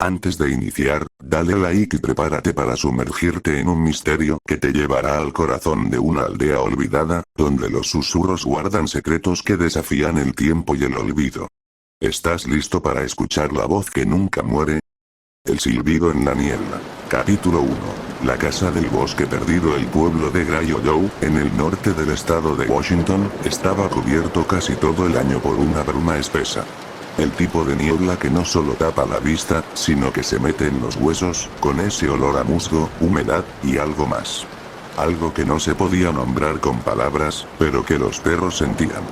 Antes de iniciar, dale like y prepárate para sumergirte en un misterio que te llevará al corazón de una aldea olvidada, donde los susurros guardan secretos que desafían el tiempo y el olvido. ¿Estás listo para escuchar la voz que nunca muere? El silbido en la niebla. Capítulo 1. La casa del bosque perdido. El pueblo de Grey Hollow, en el norte del estado de Washington, estaba cubierto casi todo el año por una bruma espesa. El tipo de niebla que no solo tapa la vista, sino que se mete en los huesos, con ese olor a musgo, humedad, y algo más. Algo que no se podía nombrar con palabras, pero que los perros sentían.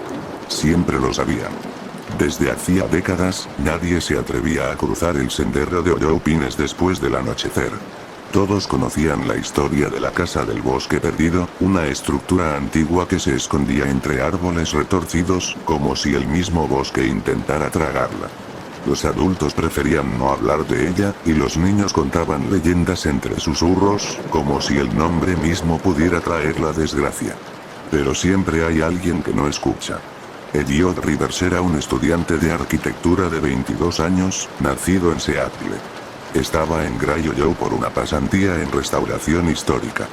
Siempre lo sabían. Desde hacía décadas, nadie se atrevía a cruzar el sendero de Hollow Pines después del anochecer. Todos conocían la historia de la casa del bosque perdido, una estructura antigua que se escondía entre árboles retorcidos, como si el mismo bosque intentara tragarla. Los adultos preferían no hablar de ella, y los niños contaban leyendas entre susurros, como si el nombre mismo pudiera traer la desgracia. Pero siempre hay alguien que no escucha. Elliot Rivers era un estudiante de arquitectura de 22 años, nacido en Seattle. Estaba en Grey Hollow por una pasantía en restauración histórica.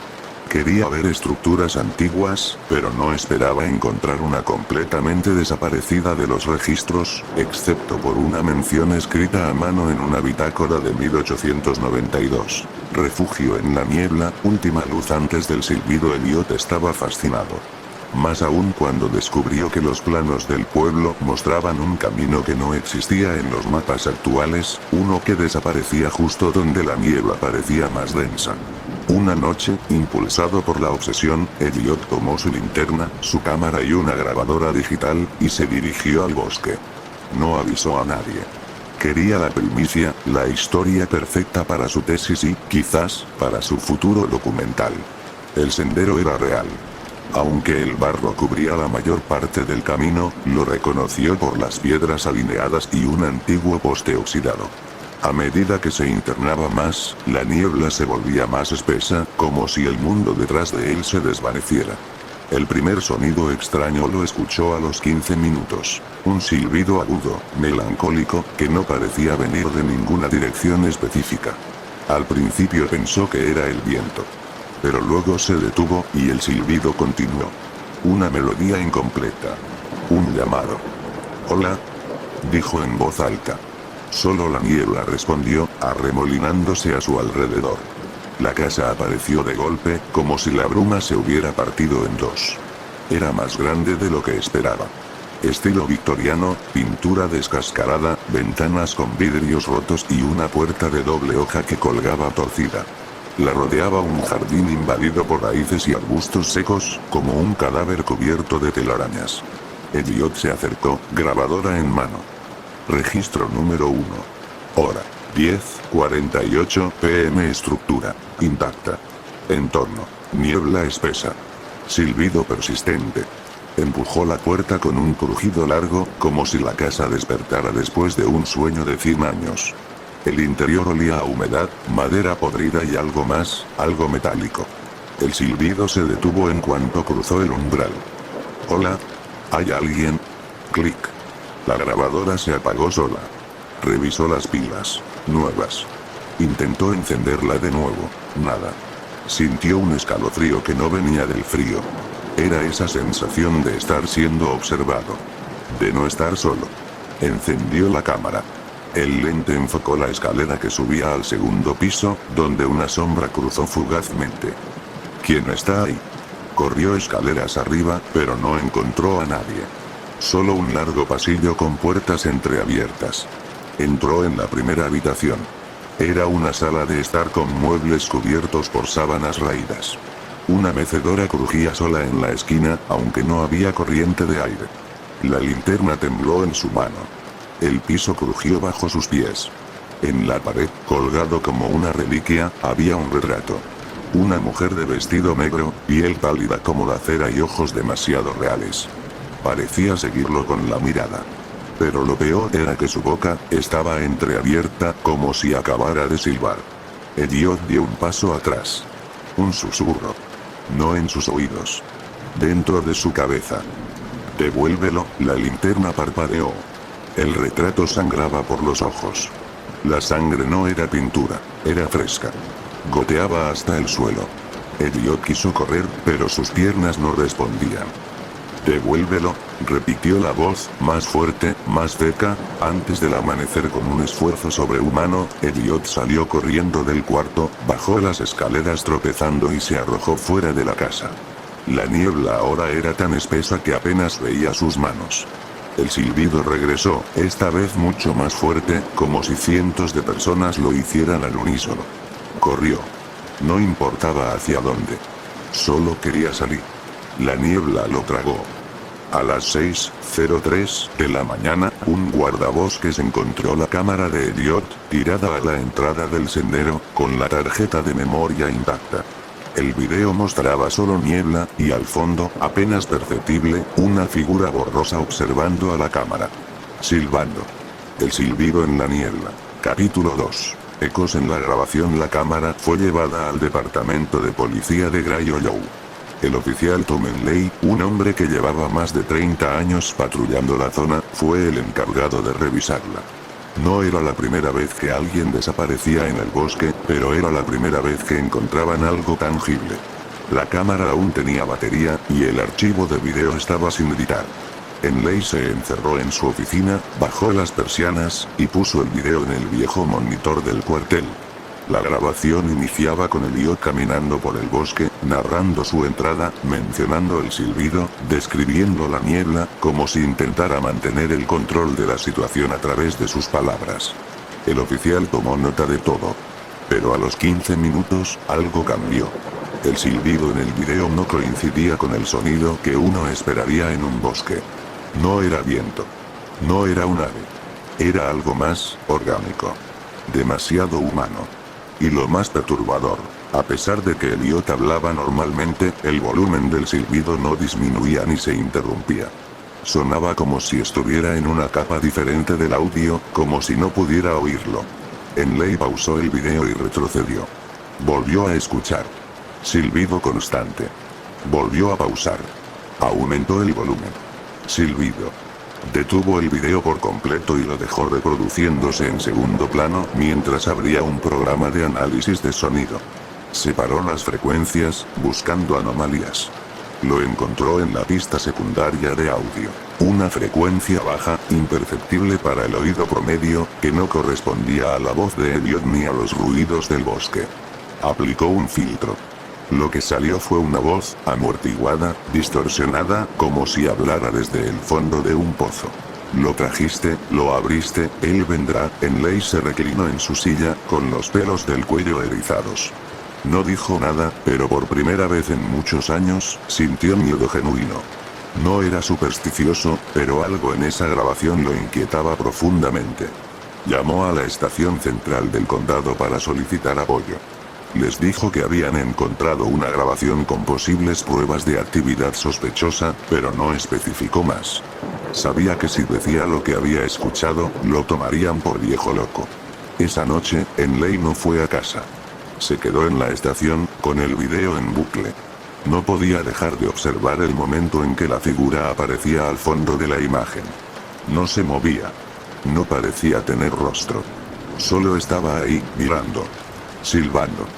Quería ver estructuras antiguas, pero no esperaba encontrar una completamente desaparecida de los registros, excepto por una mención escrita a mano en una bitácora de 1892. Refugio en la niebla, última luz antes del silbido. Elliot estaba fascinado. Más aún cuando descubrió que los planos del pueblo mostraban un camino que no existía en los mapas actuales, uno que desaparecía justo donde la niebla parecía más densa. Una noche, impulsado por la obsesión, Elliot tomó su linterna, su cámara y una grabadora digital, y se dirigió al bosque. No avisó a nadie. Quería la primicia, la historia perfecta para su tesis y, quizás, para su futuro documental. El sendero era real. Aunque el barro cubría la mayor parte del camino, lo reconoció por las piedras alineadas y un antiguo poste oxidado. A medida que se internaba más, la niebla se volvía más espesa, como si el mundo detrás de él se desvaneciera. El primer sonido extraño lo escuchó a los 15 minutos. Un silbido agudo, melancólico, que no parecía venir de ninguna dirección específica. Al principio pensó que era el viento. Pero luego se detuvo, y el silbido continuó. Una melodía incompleta. Un llamado. «Hola», dijo en voz alta. Solo la niebla respondió, arremolinándose a su alrededor. La casa apareció de golpe, como si la bruma se hubiera partido en dos. Era más grande de lo que esperaba. Estilo victoriano, pintura descascarada, ventanas con vidrios rotos y una puerta de doble hoja que colgaba torcida. La rodeaba un jardín invadido por raíces y arbustos secos, como un cadáver cubierto de telarañas. Elliot se acercó, grabadora en mano. Registro número 1. Hora: 10:48 p.m. Estructura: intacta. Entorno: niebla espesa. Silbido persistente. Empujó la puerta con un crujido largo, como si la casa despertara después de un sueño de 100 años. El interior olía a humedad, madera podrida y algo más, algo metálico. El silbido se detuvo en cuanto cruzó el umbral. «Hola. ¿Hay alguien?» Clic. La grabadora se apagó sola. Revisó las pilas. Nuevas. Intentó encenderla de nuevo. Nada. Sintió un escalofrío que no venía del frío. Era esa sensación de estar siendo observado. De no estar solo. Encendió la cámara. El lente enfocó la escalera que subía al segundo piso, donde una sombra cruzó fugazmente. «¿Quién está ahí?» Corrió escaleras arriba, pero no encontró a nadie. Solo un largo pasillo con puertas entreabiertas. Entró en la primera habitación. Era una sala de estar con muebles cubiertos por sábanas raídas. Una mecedora crujía sola en la esquina, aunque no había corriente de aire. La linterna tembló en su mano. El piso crujió bajo sus pies. En la pared, colgado como una reliquia, había un retrato. Una mujer de vestido negro, piel pálida como la cera y ojos demasiado reales. Parecía seguirlo con la mirada. Pero lo peor era que su boca estaba entreabierta, como si acabara de silbar. Elliot dio un paso atrás. Un susurro. No en sus oídos. Dentro de su cabeza. «Devuélvelo», la linterna parpadeó. El retrato sangraba por los ojos. La sangre no era pintura, era fresca. Goteaba hasta el suelo. Elliot quiso correr, pero sus piernas no respondían. «Devuélvelo», repitió la voz, más fuerte, más seca. Antes del amanecer, con un esfuerzo sobrehumano, Elliot salió corriendo del cuarto, bajó las escaleras tropezando y se arrojó fuera de la casa. La niebla ahora era tan espesa que apenas veía sus manos. El silbido regresó, esta vez mucho más fuerte, como si cientos de personas lo hicieran al unísono. Corrió. No importaba hacia dónde. Solo quería salir. La niebla lo tragó. A las 6:03 de la mañana, un guardabosques encontró la cámara de Elliot, tirada a la entrada del sendero, con la tarjeta de memoria intacta. El video mostraba solo niebla, y al fondo, apenas perceptible, una figura borrosa observando a la cámara. Silbando. El silbido en la niebla. Capítulo 2. Ecos en la grabación. La cámara fue llevada al departamento de policía de Gray Hollow. El oficial Tom Henley, un hombre que llevaba más de 30 años patrullando la zona, fue el encargado de revisarla. No era la primera vez que alguien desaparecía en el bosque, pero era la primera vez que encontraban algo tangible. La cámara aún tenía batería, y el archivo de video estaba sin editar. Henley se encerró en su oficina, bajó las persianas, y puso el video en el viejo monitor del cuartel. La grabación iniciaba con Elliot caminando por el bosque, narrando su entrada, mencionando el silbido, describiendo la niebla, como si intentara mantener el control de la situación a través de sus palabras. El oficial tomó nota de todo. Pero a los 15 minutos, algo cambió. El silbido en el video no coincidía con el sonido que uno esperaría en un bosque. No era viento. No era un ave. Era algo más, orgánico. Demasiado humano. Y lo más perturbador, a pesar de que Elliot hablaba normalmente, el volumen del silbido no disminuía ni se interrumpía. Sonaba como si estuviera en una capa diferente del audio, como si no pudiera oírlo. Henley pausó el video y retrocedió. Volvió a escuchar. Silbido constante. Volvió a pausar. Aumentó el volumen. Silbido. Detuvo el video por completo y lo dejó reproduciéndose en segundo plano mientras abría un programa de análisis de sonido. Separó las frecuencias, buscando anomalías. Lo encontró en la pista secundaria de audio. Una frecuencia baja, imperceptible para el oído promedio, que no correspondía a la voz de Elliot ni a los ruidos del bosque. Aplicó un filtro. Lo que salió fue una voz, amortiguada, distorsionada, como si hablara desde el fondo de un pozo. Lo trajiste, lo abriste, él vendrá. Henley se reclinó en su silla, con los pelos del cuello erizados. No dijo nada, pero por primera vez en muchos años, sintió miedo genuino. No era supersticioso, pero algo en esa grabación lo inquietaba profundamente. Llamó a la estación central del condado para solicitar apoyo. Les dijo que habían encontrado una grabación con posibles pruebas de actividad sospechosa, pero no especificó más. Sabía que si decía lo que había escuchado, lo tomarían por viejo loco. Esa noche, Henley no fue a casa. Se quedó en la estación, con el video en bucle. No podía dejar de observar el momento en que la figura aparecía al fondo de la imagen. No se movía. No parecía tener rostro. Solo estaba ahí, mirando. Silbando.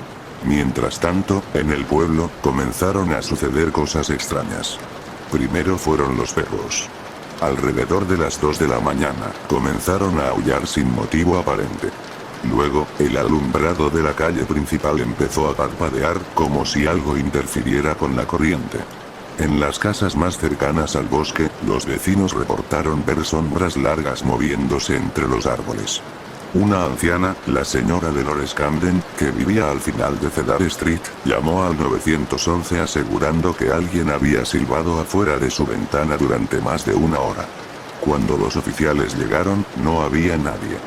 Mientras tanto, en el pueblo, comenzaron a suceder cosas extrañas. Primero fueron los perros. Alrededor de las 2 de la mañana, comenzaron a aullar sin motivo aparente. Luego, el alumbrado de la calle principal empezó a parpadear, como si algo interfiriera con la corriente. En las casas más cercanas al bosque, los vecinos reportaron ver sombras largas moviéndose entre los árboles. Una anciana, la señora Dolores Camden, que vivía al final de Cedar Street, llamó al 911 asegurando que alguien había silbado afuera de su ventana durante más de una hora. Cuando los oficiales llegaron, no había nadie.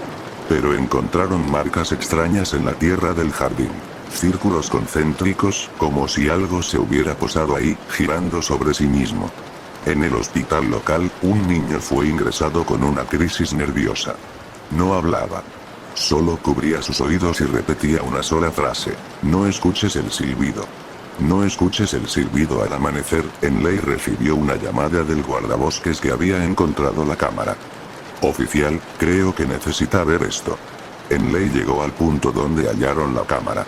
Pero encontraron marcas extrañas en la tierra del jardín. Círculos concéntricos, como si algo se hubiera posado ahí, girando sobre sí mismo. En el hospital local, un niño fue ingresado con una crisis nerviosa. No hablaba. Solo cubría sus oídos y repetía una sola frase: no escuches el silbido. No escuches el silbido. Al amanecer, Henley recibió una llamada del guardabosques que había encontrado la cámara. Oficial, creo que necesita ver esto. Enley llegó al punto donde hallaron la cámara.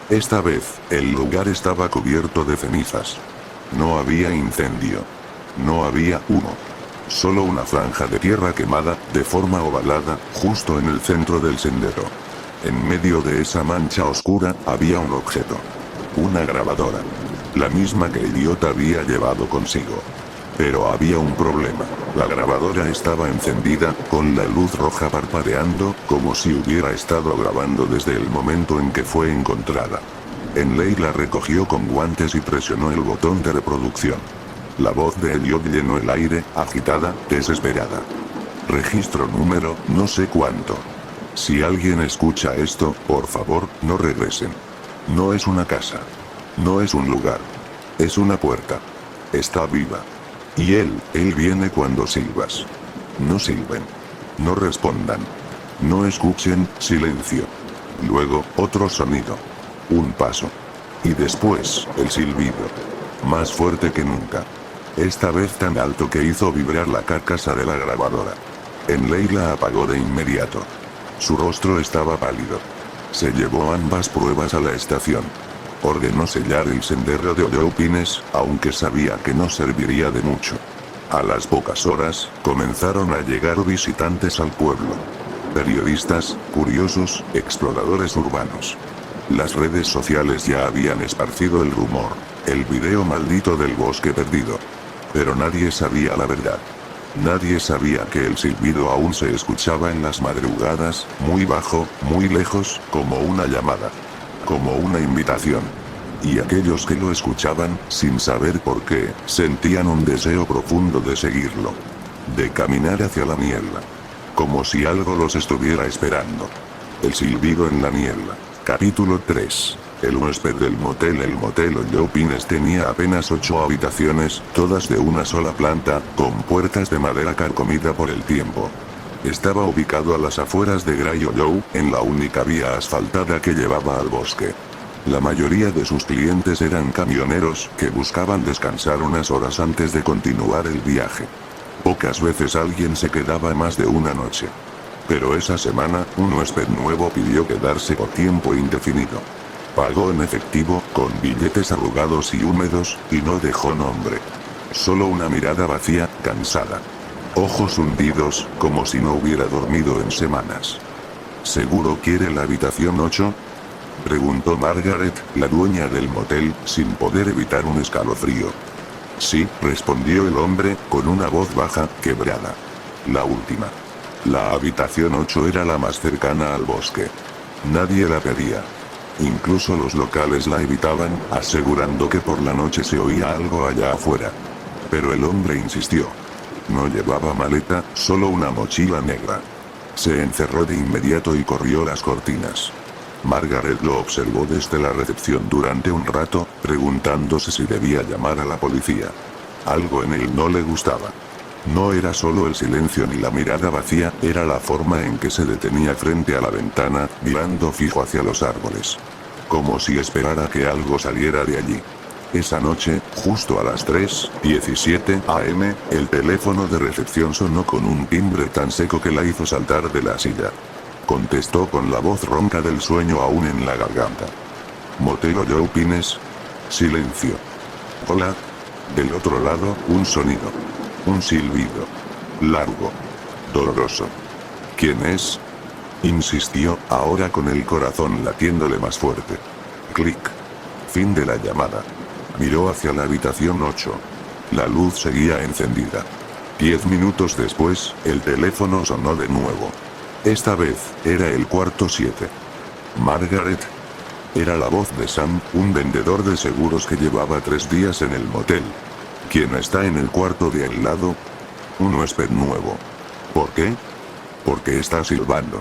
Esta vez, el lugar estaba cubierto de cenizas. No había incendio. No había humo. Solo una franja de tierra quemada, de forma ovalada, justo en el centro del sendero. En medio de esa mancha oscura, había un objeto. Una grabadora. La misma que el idiota había llevado consigo. Pero había un problema. La grabadora estaba encendida, con la luz roja parpadeando, como si hubiera estado grabando desde el momento en que fue encontrada. Enley la recogió con guantes y presionó el botón de reproducción. La voz de Elliot llenó el aire, agitada, desesperada. Registro número, no sé cuánto. Si alguien escucha esto, por favor, no regresen. No es una casa. No es un lugar. Es una puerta. Está viva. Y él viene cuando silbas. No silben. No respondan. No escuchen, silencio. Luego, otro sonido. Un paso. Y después, el silbido. Más fuerte que nunca. Esta vez tan alto que hizo vibrar la carcasa de la grabadora. Enley la apagó de inmediato. Su rostro estaba pálido. Se llevó ambas pruebas a la estación. Ordenó sellar el sendero de Hollow Pines, aunque sabía que no serviría de mucho. A las pocas horas, comenzaron a llegar visitantes al pueblo. Periodistas, curiosos, exploradores urbanos. Las redes sociales ya habían esparcido el rumor, el video maldito del bosque perdido. Pero nadie sabía la verdad. Nadie sabía que el silbido aún se escuchaba en las madrugadas, muy bajo, muy lejos, como una llamada. Como una invitación. Y aquellos que lo escuchaban, sin saber por qué, sentían un deseo profundo de seguirlo. De caminar hacia la niebla. Como si algo los estuviera esperando. El silbido en la niebla. Capítulo 3. El huésped del motel. El motel Hollow Pines tenía apenas 8 habitaciones, todas de una sola planta, con puertas de madera carcomida por el tiempo. Estaba ubicado a las afueras de Grey Hollow, en la única vía asfaltada que llevaba al bosque. La mayoría de sus clientes eran camioneros, que buscaban descansar unas horas antes de continuar el viaje. Pocas veces alguien se quedaba más de una noche. Pero esa semana, un huésped nuevo pidió quedarse por tiempo indefinido. Pagó en efectivo, con billetes arrugados y húmedos, y no dejó nombre. Solo una mirada vacía, cansada. Ojos hundidos, como si no hubiera dormido en semanas. ¿Seguro quiere la habitación 8? Preguntó Margaret, la dueña del motel, sin poder evitar un escalofrío. Sí, respondió el hombre, con una voz baja, quebrada. La última. La habitación 8 era la más cercana al bosque. Nadie la pedía. Incluso los locales la evitaban, asegurando que por la noche se oía algo allá afuera. Pero el hombre insistió. No llevaba maleta, solo una mochila negra. Se encerró de inmediato y corrió las cortinas. Margaret lo observó desde la recepción durante un rato, preguntándose si debía llamar a la policía. Algo en él no le gustaba. No era solo el silencio ni la mirada vacía, era la forma en que se detenía frente a la ventana, mirando fijo hacia los árboles. Como si esperara que algo saliera de allí. Esa noche, justo a las 3:17 am, el teléfono de recepción sonó con un timbre tan seco que la hizo saltar de la silla. Contestó con la voz ronca del sueño aún en la garganta. Motel Hollow Pines. Silencio. Hola. Del otro lado, un sonido. Un silbido. Largo. Doloroso. ¿Quién es? Insistió, ahora con el corazón latiéndole más fuerte. Clic. Fin de la llamada. Miró hacia la habitación 8. La luz seguía encendida. 10 minutos después, el teléfono sonó de nuevo. Esta vez, era el cuarto 7. Margaret. Era la voz de Sam, un vendedor de seguros que llevaba 3 días en el motel. ¿Quién está en el cuarto de al lado? Un huésped nuevo. ¿Por qué? Porque está silbando.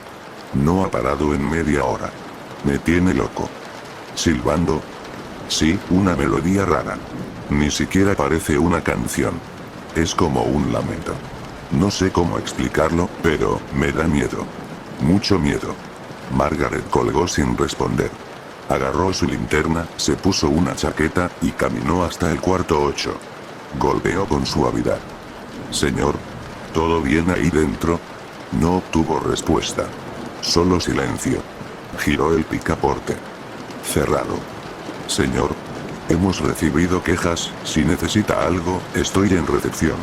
No ha parado en media hora. Me tiene loco. ¿Silbando? Sí, una melodía rara. Ni siquiera parece una canción. Es como un lamento. No sé cómo explicarlo, pero me da miedo. Mucho miedo. Margaret colgó sin responder. Agarró su linterna, se puso una chaqueta, y caminó hasta el cuarto 8. Golpeó con suavidad. Señor, ¿todo bien ahí dentro? No obtuvo respuesta. Solo silencio. Giró el picaporte. Cerrado. Señor. Hemos recibido quejas, si necesita algo, estoy en recepción.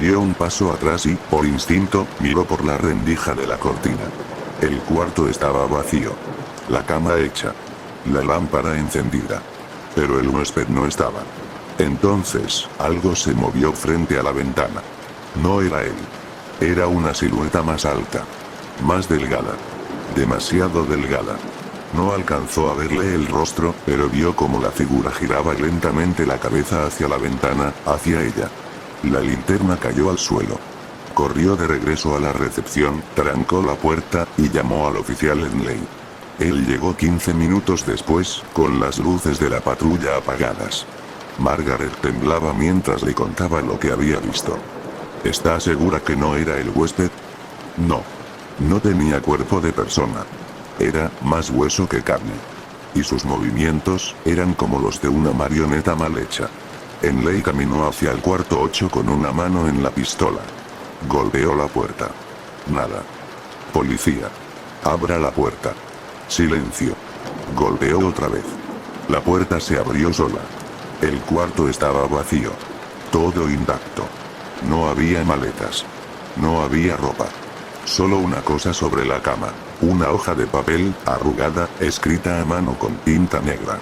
Dio un paso atrás y, por instinto, miró por la rendija de la cortina. El cuarto estaba vacío. La cama hecha. La lámpara encendida. Pero el huésped no estaba. Entonces, algo se movió frente a la ventana. No era él. Era una silueta más alta. Más delgada. Demasiado delgada. No alcanzó a verle el rostro, pero vio como la figura giraba lentamente la cabeza hacia la ventana, hacia ella. La linterna cayó al suelo. Corrió de regreso a la recepción, trancó la puerta, y llamó al oficial Henley. Él llegó 15 minutos después, con las luces de la patrulla apagadas. Margaret temblaba mientras le contaba lo que había visto. ¿Está segura que no era el huésped? No. No tenía cuerpo de persona. Era más hueso que carne. Y sus movimientos eran como los de una marioneta mal hecha. Henley caminó hacia el cuarto 8 con una mano en la pistola. Golpeó la puerta. Nada. Policía. Abra la puerta. Silencio. Golpeó otra vez. La puerta se abrió sola. El cuarto estaba vacío. Todo intacto. No había maletas. No había ropa. Solo una cosa sobre la cama. Una hoja de papel, arrugada, escrita a mano con tinta negra.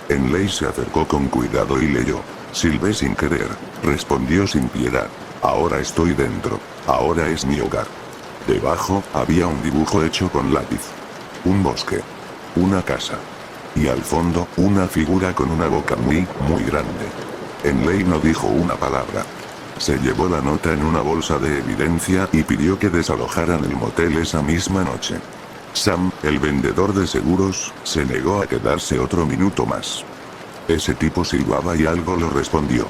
Henley se acercó con cuidado y leyó. Silbé sin querer, respondió sin piedad. Ahora estoy dentro. Ahora es mi hogar. Debajo, había un dibujo hecho con lápiz. Un bosque. Una casa. Y al fondo, una figura con una boca muy, muy grande. Henley no dijo una palabra. Se llevó la nota en una bolsa de evidencia y pidió que desalojaran el motel esa misma noche. Sam, el vendedor de seguros, se negó a quedarse otro minuto más. Ese tipo silbaba y algo lo respondió.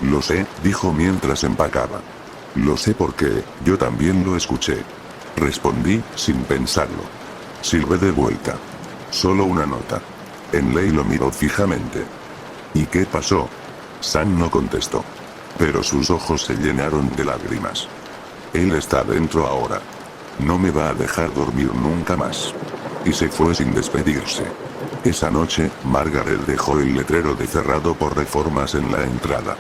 Lo sé, dijo mientras empacaba. Lo sé porque, yo también lo escuché. Respondí, sin pensarlo. Silbé de vuelta. Solo una nota. Henley lo miró fijamente. ¿Y qué pasó? Sam no contestó. Pero sus ojos se llenaron de lágrimas. Él está dentro ahora. No me va a dejar dormir nunca más. Y se fue sin despedirse. Esa noche, Margaret dejó el letrero de cerrado por reformas en la entrada.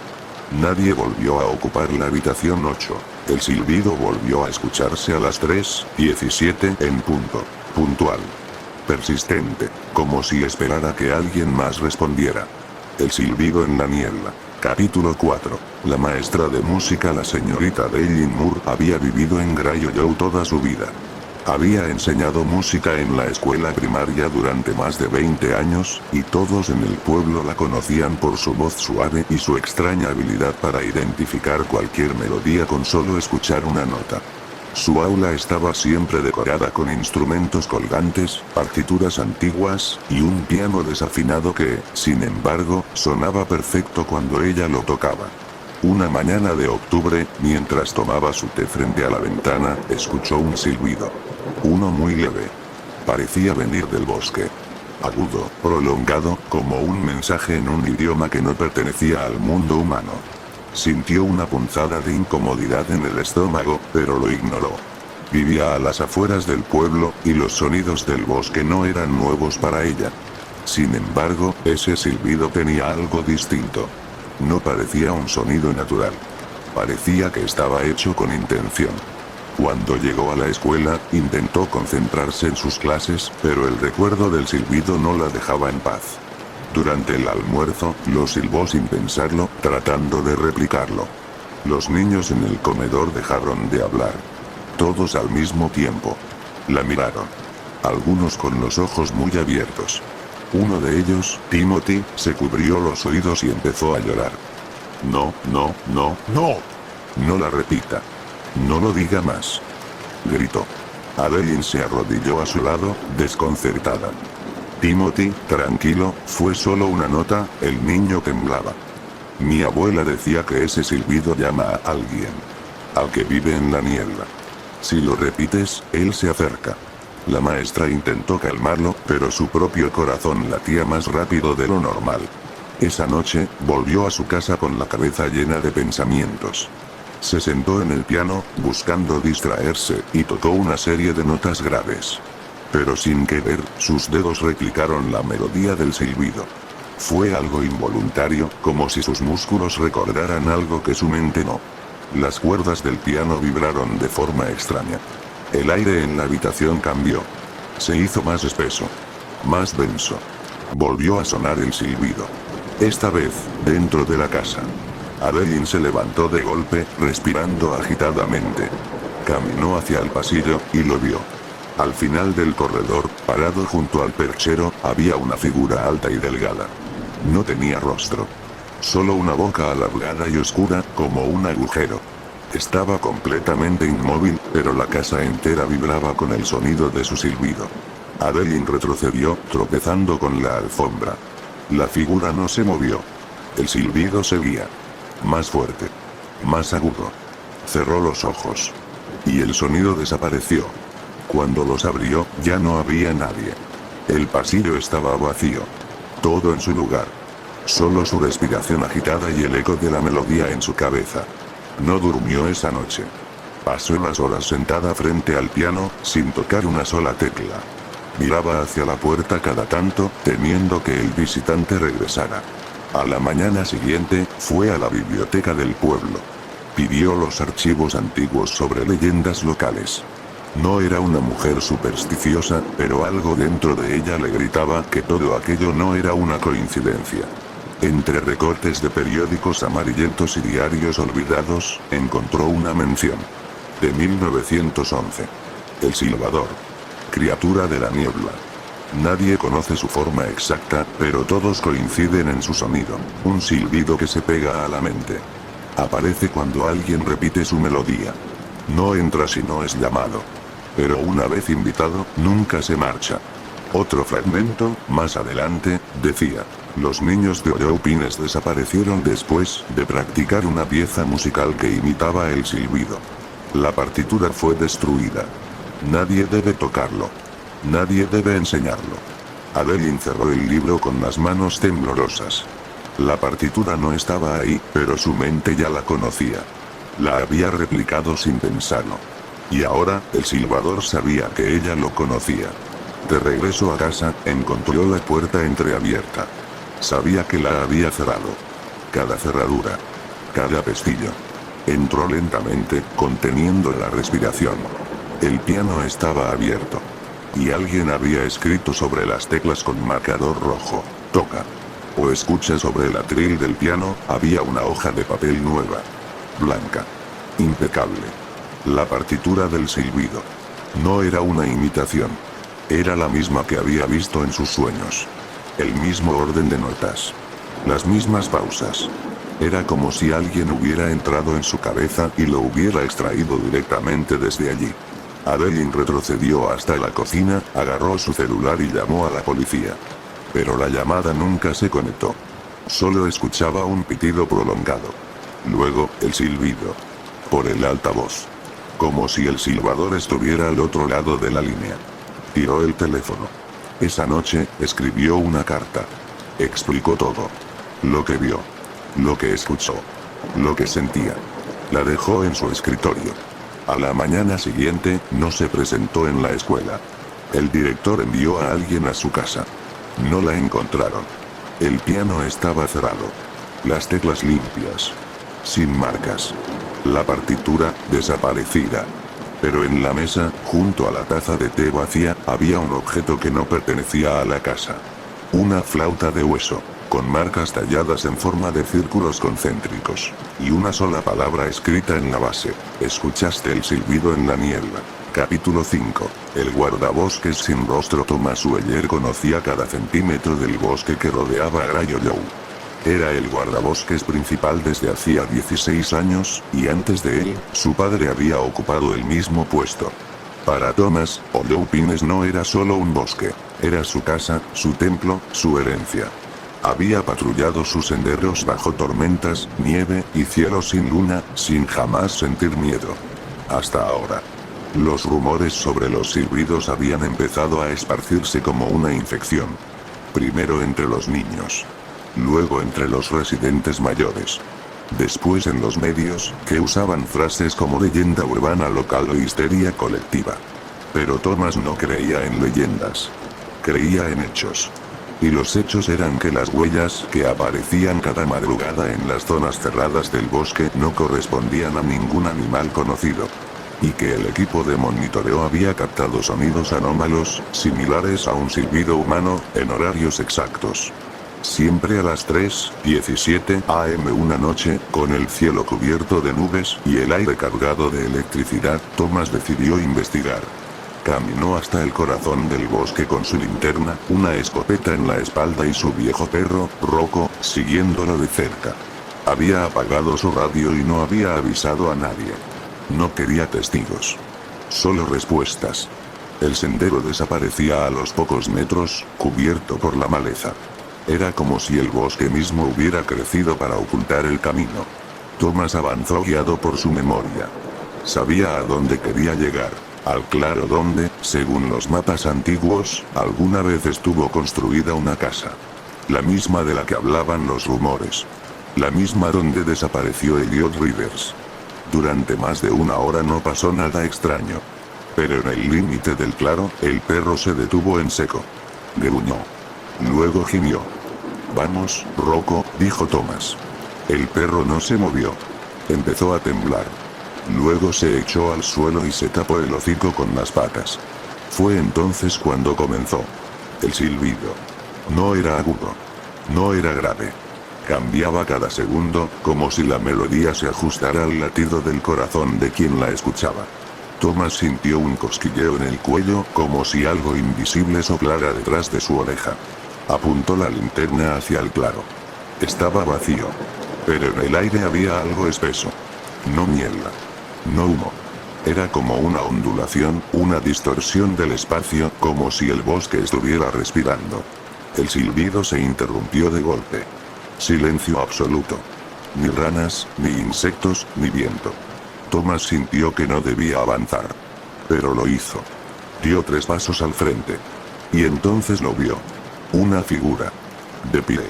Nadie volvió a ocupar la habitación 8. El silbido volvió a escucharse a las 3:17 en punto. Puntual. Persistente, como si esperara que alguien más respondiera. El silbido en la niebla. Capítulo 4. La maestra de música, la señorita Daylin Moore, había vivido en Greyhound toda su vida. Había enseñado música en la escuela primaria durante más de 20 años, y todos en el pueblo la conocían por su voz suave y su extraña habilidad para identificar cualquier melodía con solo escuchar una nota. Su aula estaba siempre decorada con instrumentos colgantes, partituras antiguas, y un piano desafinado que, sin embargo, sonaba perfecto cuando ella lo tocaba. Una mañana de octubre, mientras tomaba su té frente a la ventana, escuchó un silbido. Uno muy leve. Parecía venir del bosque. Agudo, prolongado, como un mensaje en un idioma que no pertenecía al mundo humano. Sintió una punzada de incomodidad en el estómago, pero lo ignoró. Vivía a las afueras del pueblo, y los sonidos del bosque no eran nuevos para ella. Sin embargo, ese silbido tenía algo distinto. No parecía un sonido natural. Parecía que estaba hecho con intención. Cuando llegó a la escuela, intentó concentrarse en sus clases, pero el recuerdo del silbido no la dejaba en paz. Durante el almuerzo, lo silbó sin pensarlo, tratando de replicarlo. Los niños en el comedor dejaron de hablar. Todos al mismo tiempo. La miraron. Algunos con los ojos muy abiertos. Uno de ellos, Timothy, se cubrió los oídos y empezó a llorar. No, no, no, no. No la repita. No lo diga más. Gritó. Adeline se arrodilló a su lado, desconcertada. Timothy, tranquilo, fue solo una nota, el niño temblaba. Mi abuela decía que ese silbido llama a alguien. Al que vive en la niebla. Si lo repites, él se acerca. La maestra intentó calmarlo, pero su propio corazón latía más rápido de lo normal. Esa noche, volvió a su casa con la cabeza llena de pensamientos. Se sentó en el piano, buscando distraerse, y tocó una serie de notas graves. Pero sin querer, sus dedos replicaron la melodía del silbido. Fue algo involuntario, como si sus músculos recordaran algo que su mente no. Las cuerdas del piano vibraron de forma extraña. El aire en la habitación cambió. Se hizo más espeso. Más denso. Volvió a sonar el silbido. Esta vez, dentro de la casa. Adeline se levantó de golpe, respirando agitadamente. Caminó hacia el pasillo, y lo vio. Al final del corredor, parado junto al perchero, había una figura alta y delgada. No tenía rostro. Solo una boca alargada y oscura, como un agujero. Estaba completamente inmóvil, pero la casa entera vibraba con el sonido de su silbido. Adeline retrocedió, tropezando con la alfombra. La figura no se movió. El silbido seguía. Más fuerte. Más agudo. Cerró los ojos. Y el sonido desapareció. Cuando los abrió, ya no había nadie. El pasillo estaba vacío. Todo en su lugar. Solo su respiración agitada y el eco de la melodía en su cabeza. No durmió esa noche. Pasó las horas sentada frente al piano, sin tocar una sola tecla. Miraba hacia la puerta cada tanto, temiendo que el visitante regresara. A la mañana siguiente, fue a la biblioteca del pueblo. Pidió los archivos antiguos sobre leyendas locales. No era una mujer supersticiosa, pero algo dentro de ella le gritaba que todo aquello no era una coincidencia. Entre recortes de periódicos amarillentos y diarios olvidados, encontró una mención. De 1911. El silbador. Criatura de la niebla. Nadie conoce su forma exacta, pero todos coinciden en su sonido, un silbido que se pega a la mente. Aparece cuando alguien repite su melodía. No entra si no es llamado. Pero una vez invitado, nunca se marcha. Otro fragmento, más adelante, decía: los niños de Hollow Pines desaparecieron después de practicar una pieza musical que imitaba el silbido. La partitura fue destruida. Nadie debe tocarlo. Nadie debe enseñarlo. Adeline cerró el libro con las manos temblorosas. La partitura no estaba ahí, pero su mente ya la conocía. La había replicado sin pensarlo. Y ahora, el silbador sabía que ella lo conocía. De regreso a casa, encontró la puerta entreabierta. Sabía que la había cerrado. Cada cerradura. Cada pestillo. Entró lentamente, conteniendo la respiración. El piano estaba abierto. Y alguien había escrito sobre las teclas con marcador rojo: toca. O escucha. Sobre el atril del piano, había una hoja de papel nueva. Blanca. Impecable. La partitura del silbido. No era una imitación. Era la misma que había visto en sus sueños. El mismo orden de notas. Las mismas pausas. Era como si alguien hubiera entrado en su cabeza y lo hubiera extraído directamente desde allí. Adeline retrocedió hasta la cocina, agarró su celular y llamó a la policía. Pero la llamada nunca se conectó. Solo escuchaba un pitido prolongado. Luego, el silbido. Por el altavoz. Como si el silbador estuviera al otro lado de la línea. Tiró el teléfono. Esa noche, escribió una carta. Explicó todo. Lo que vio. Lo que escuchó. Lo que sentía. La dejó en su escritorio. A la mañana siguiente, no se presentó en la escuela. El director envió a alguien a su casa. No la encontraron. El piano estaba cerrado. Las teclas limpias. Sin marcas. La partitura, desaparecida. Pero en la mesa, junto a la taza de té vacía, había un objeto que no pertenecía a la casa. Una flauta de hueso, con marcas talladas en forma de círculos concéntricos. Y una sola palabra escrita en la base: escuchaste el silbido en la niebla. Capítulo 5. El guardabosques sin rostro. Thomas Weller conocía cada centímetro del bosque que rodeaba a Gray Hollow. Era el guardabosques principal desde hacía 16 años, y antes de él, su padre había ocupado el mismo puesto. Para Thomas, Hollow Pines no era solo un bosque, era su casa, su templo, su herencia. Había patrullado sus senderos bajo tormentas, nieve y cielo sin luna, sin jamás sentir miedo. Hasta ahora. Los rumores sobre los silbidos habían empezado a esparcirse como una infección. Primero entre los niños. Luego entre los residentes mayores. Después en los medios, que usaban frases como leyenda urbana local o histeria colectiva. Pero Thomas no creía en leyendas. Creía en hechos. Y los hechos eran que las huellas que aparecían cada madrugada en las zonas cerradas del bosque no correspondían a ningún animal conocido. Y que el equipo de monitoreo había captado sonidos anómalos, similares a un silbido humano, en horarios exactos. Siempre a las 3:17 am una noche, con el cielo cubierto de nubes y el aire cargado de electricidad, Thomas decidió investigar. Caminó hasta el corazón del bosque con su linterna, una escopeta en la espalda y su viejo perro, Rocco, siguiéndolo de cerca. Había apagado su radio y no había avisado a nadie. No quería testigos. Solo respuestas. El sendero desaparecía a los pocos metros, cubierto por la maleza. Era como si el bosque mismo hubiera crecido para ocultar el camino. Thomas avanzó guiado por su memoria. Sabía a dónde quería llegar. Al claro donde, según los mapas antiguos, alguna vez estuvo construida una casa. La misma de la que hablaban los rumores. La misma donde desapareció Elliot Rivers. Durante más de una hora no pasó nada extraño. Pero en el límite del claro, el perro se detuvo en seco. Gruñó. Luego gimió. Vamos, Rocco, dijo Thomas. El perro no se movió. Empezó a temblar. Luego se echó al suelo y se tapó el hocico con las patas. Fue entonces cuando comenzó. El silbido. No era agudo. No era grave. Cambiaba cada segundo, como si la melodía se ajustara al latido del corazón de quien la escuchaba. Thomas sintió un cosquilleo en el cuello, como si algo invisible soplara detrás de su oreja. Apuntó la linterna hacia el claro. Estaba vacío. Pero en el aire había algo espeso. No niebla. No humo. Era como una ondulación, una distorsión del espacio, como si el bosque estuviera respirando. El silbido se interrumpió de golpe. Silencio absoluto. Ni ranas, ni insectos, ni viento. Thomas sintió que no debía avanzar. Pero lo hizo. Dio 3 pasos al frente. Y entonces lo vio. Una figura. De pie.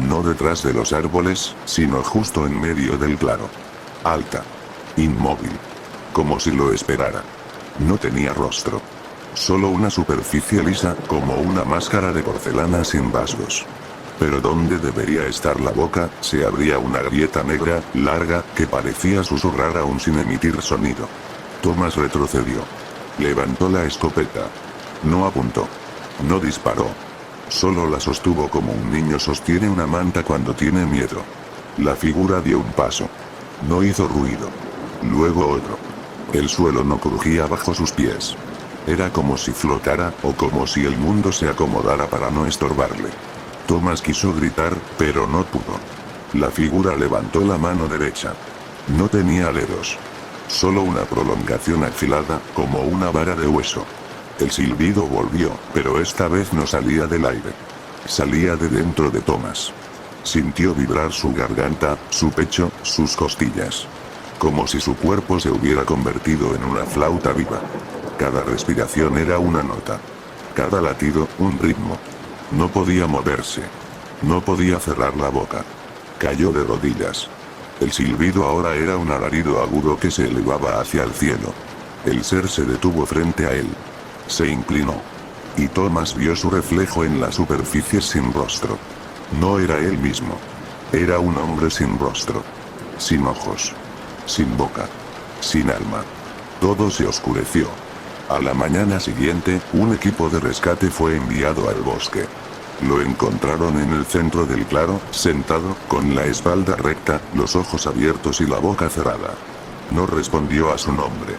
No detrás de los árboles, sino justo en medio del claro. Alta. Inmóvil. Como si lo esperara. No tenía rostro. Solo una superficie lisa, como una máscara de porcelana sin rasgos. Pero donde debería estar la boca, se abría una grieta negra, larga, que parecía susurrar aún sin emitir sonido. Thomas retrocedió. Levantó la escopeta. No apuntó. No disparó. Solo la sostuvo como un niño sostiene una manta cuando tiene miedo. La figura dio un paso. No hizo ruido. Luego otro. El suelo no crujía bajo sus pies. Era como si flotara, o como si el mundo se acomodara para no estorbarle. Thomas quiso gritar, pero no pudo. La figura levantó la mano derecha. No tenía dedos. Solo una prolongación afilada, como una vara de hueso. El silbido volvió, pero esta vez no salía del aire. Salía de dentro de Thomas. Sintió vibrar su garganta, su pecho, sus costillas. Como si su cuerpo se hubiera convertido en una flauta viva. Cada respiración era una nota. Cada latido, un ritmo. No podía moverse. No podía cerrar la boca. Cayó de rodillas. El silbido ahora era un alarido agudo que se elevaba hacia el cielo. El ser se detuvo frente a él. Se inclinó. Y Thomas vio su reflejo en la superficie sin rostro. No era él mismo. Era un hombre sin rostro. Sin ojos. Sin boca. Sin alma. Todo se oscureció. A la mañana siguiente, un equipo de rescate fue enviado al bosque. Lo encontraron en el centro del claro, sentado, con la espalda recta, los ojos abiertos y la boca cerrada. No respondió a su nombre.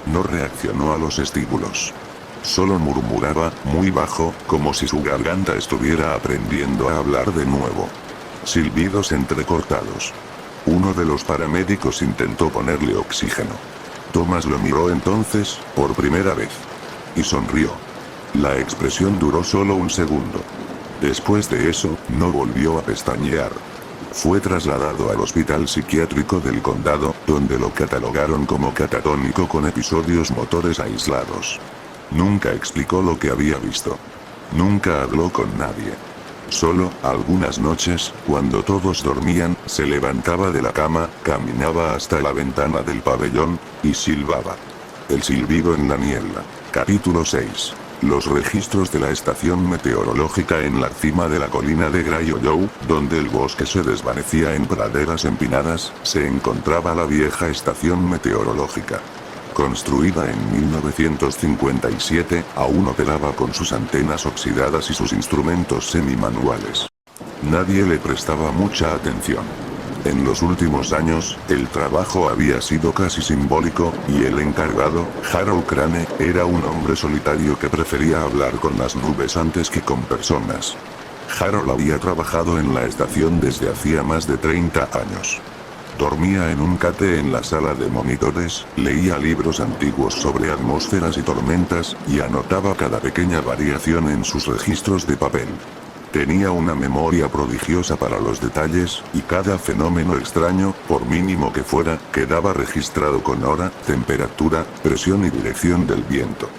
No reaccionó a los estímulos. Solo murmuraba, muy bajo, como si su garganta estuviera aprendiendo a hablar de nuevo. Silbidos entrecortados. Uno de los paramédicos intentó ponerle oxígeno. Thomas lo miró entonces, por primera vez. Y sonrió. La expresión duró solo un segundo. Después de eso, no volvió a pestañear. Fue trasladado al hospital psiquiátrico del condado, donde lo catalogaron como catatónico con episodios motores aislados. Nunca explicó lo que había visto. Nunca habló con nadie. Solo, algunas noches, cuando todos dormían, se levantaba de la cama, caminaba hasta la ventana del pabellón, y silbaba. El silbido en la niebla. Capítulo 6. Los registros de la estación meteorológica en la cima de la colina de Grayollow, donde el bosque se desvanecía en praderas empinadas, se encontraba la vieja estación meteorológica. Construida en 1957, aún operaba con sus antenas oxidadas y sus instrumentos semimanuales. Nadie le prestaba mucha atención. En los últimos años, el trabajo había sido casi simbólico, y el encargado, Harold Crane, era un hombre solitario que prefería hablar con las nubes antes que con personas. Harold había trabajado en la estación desde hacía más de 30 años. Dormía en un cate en la sala de monitores, leía libros antiguos sobre atmósferas y tormentas, y anotaba cada pequeña variación en sus registros de papel. Tenía una memoria prodigiosa para los detalles, y cada fenómeno extraño, por mínimo que fuera, quedaba registrado con hora, temperatura, presión y dirección del viento.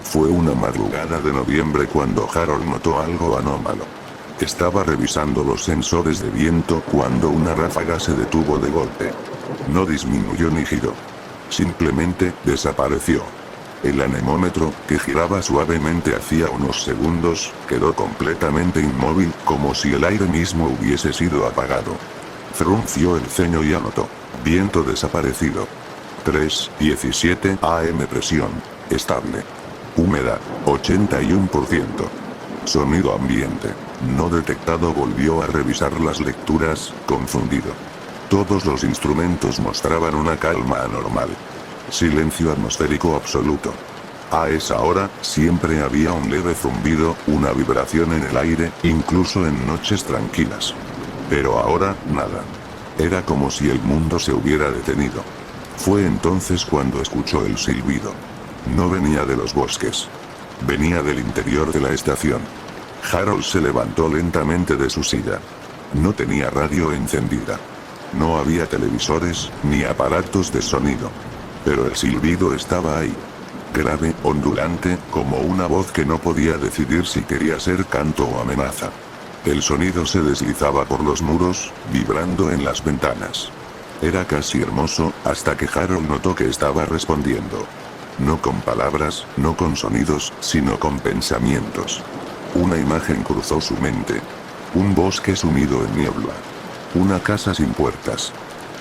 Fue una madrugada de noviembre cuando Harold notó algo anómalo. Estaba revisando los sensores de viento cuando una ráfaga se detuvo de golpe. No disminuyó ni giró. Simplemente, desapareció. El anemómetro, que giraba suavemente hacía unos segundos, quedó completamente inmóvil, como si el aire mismo hubiese sido apagado. Frunció el ceño y anotó: viento desaparecido. 3:17 am, presión estable. Humedad, 81%. Sonido ambiente no detectado. Volvió a revisar las lecturas, confundido. Todos los instrumentos mostraban una calma anormal. Silencio atmosférico absoluto. A esa hora, siempre había un leve zumbido, una vibración en el aire, incluso en noches tranquilas. Pero ahora, nada. Era como si el mundo se hubiera detenido. Fue entonces cuando escuchó el silbido. No venía de los bosques. Venía del interior de la estación. Harold se levantó lentamente de su silla. No tenía radio encendida. No había televisores, ni aparatos de sonido. Pero el silbido estaba ahí. Grave, ondulante, como una voz que no podía decidir si quería ser canto o amenaza. El sonido se deslizaba por los muros, vibrando en las ventanas. Era casi hermoso, hasta que Harold notó que estaba respondiendo. No con palabras, no con sonidos, sino con pensamientos. Una imagen cruzó su mente. Un bosque sumido en niebla. Una casa sin puertas.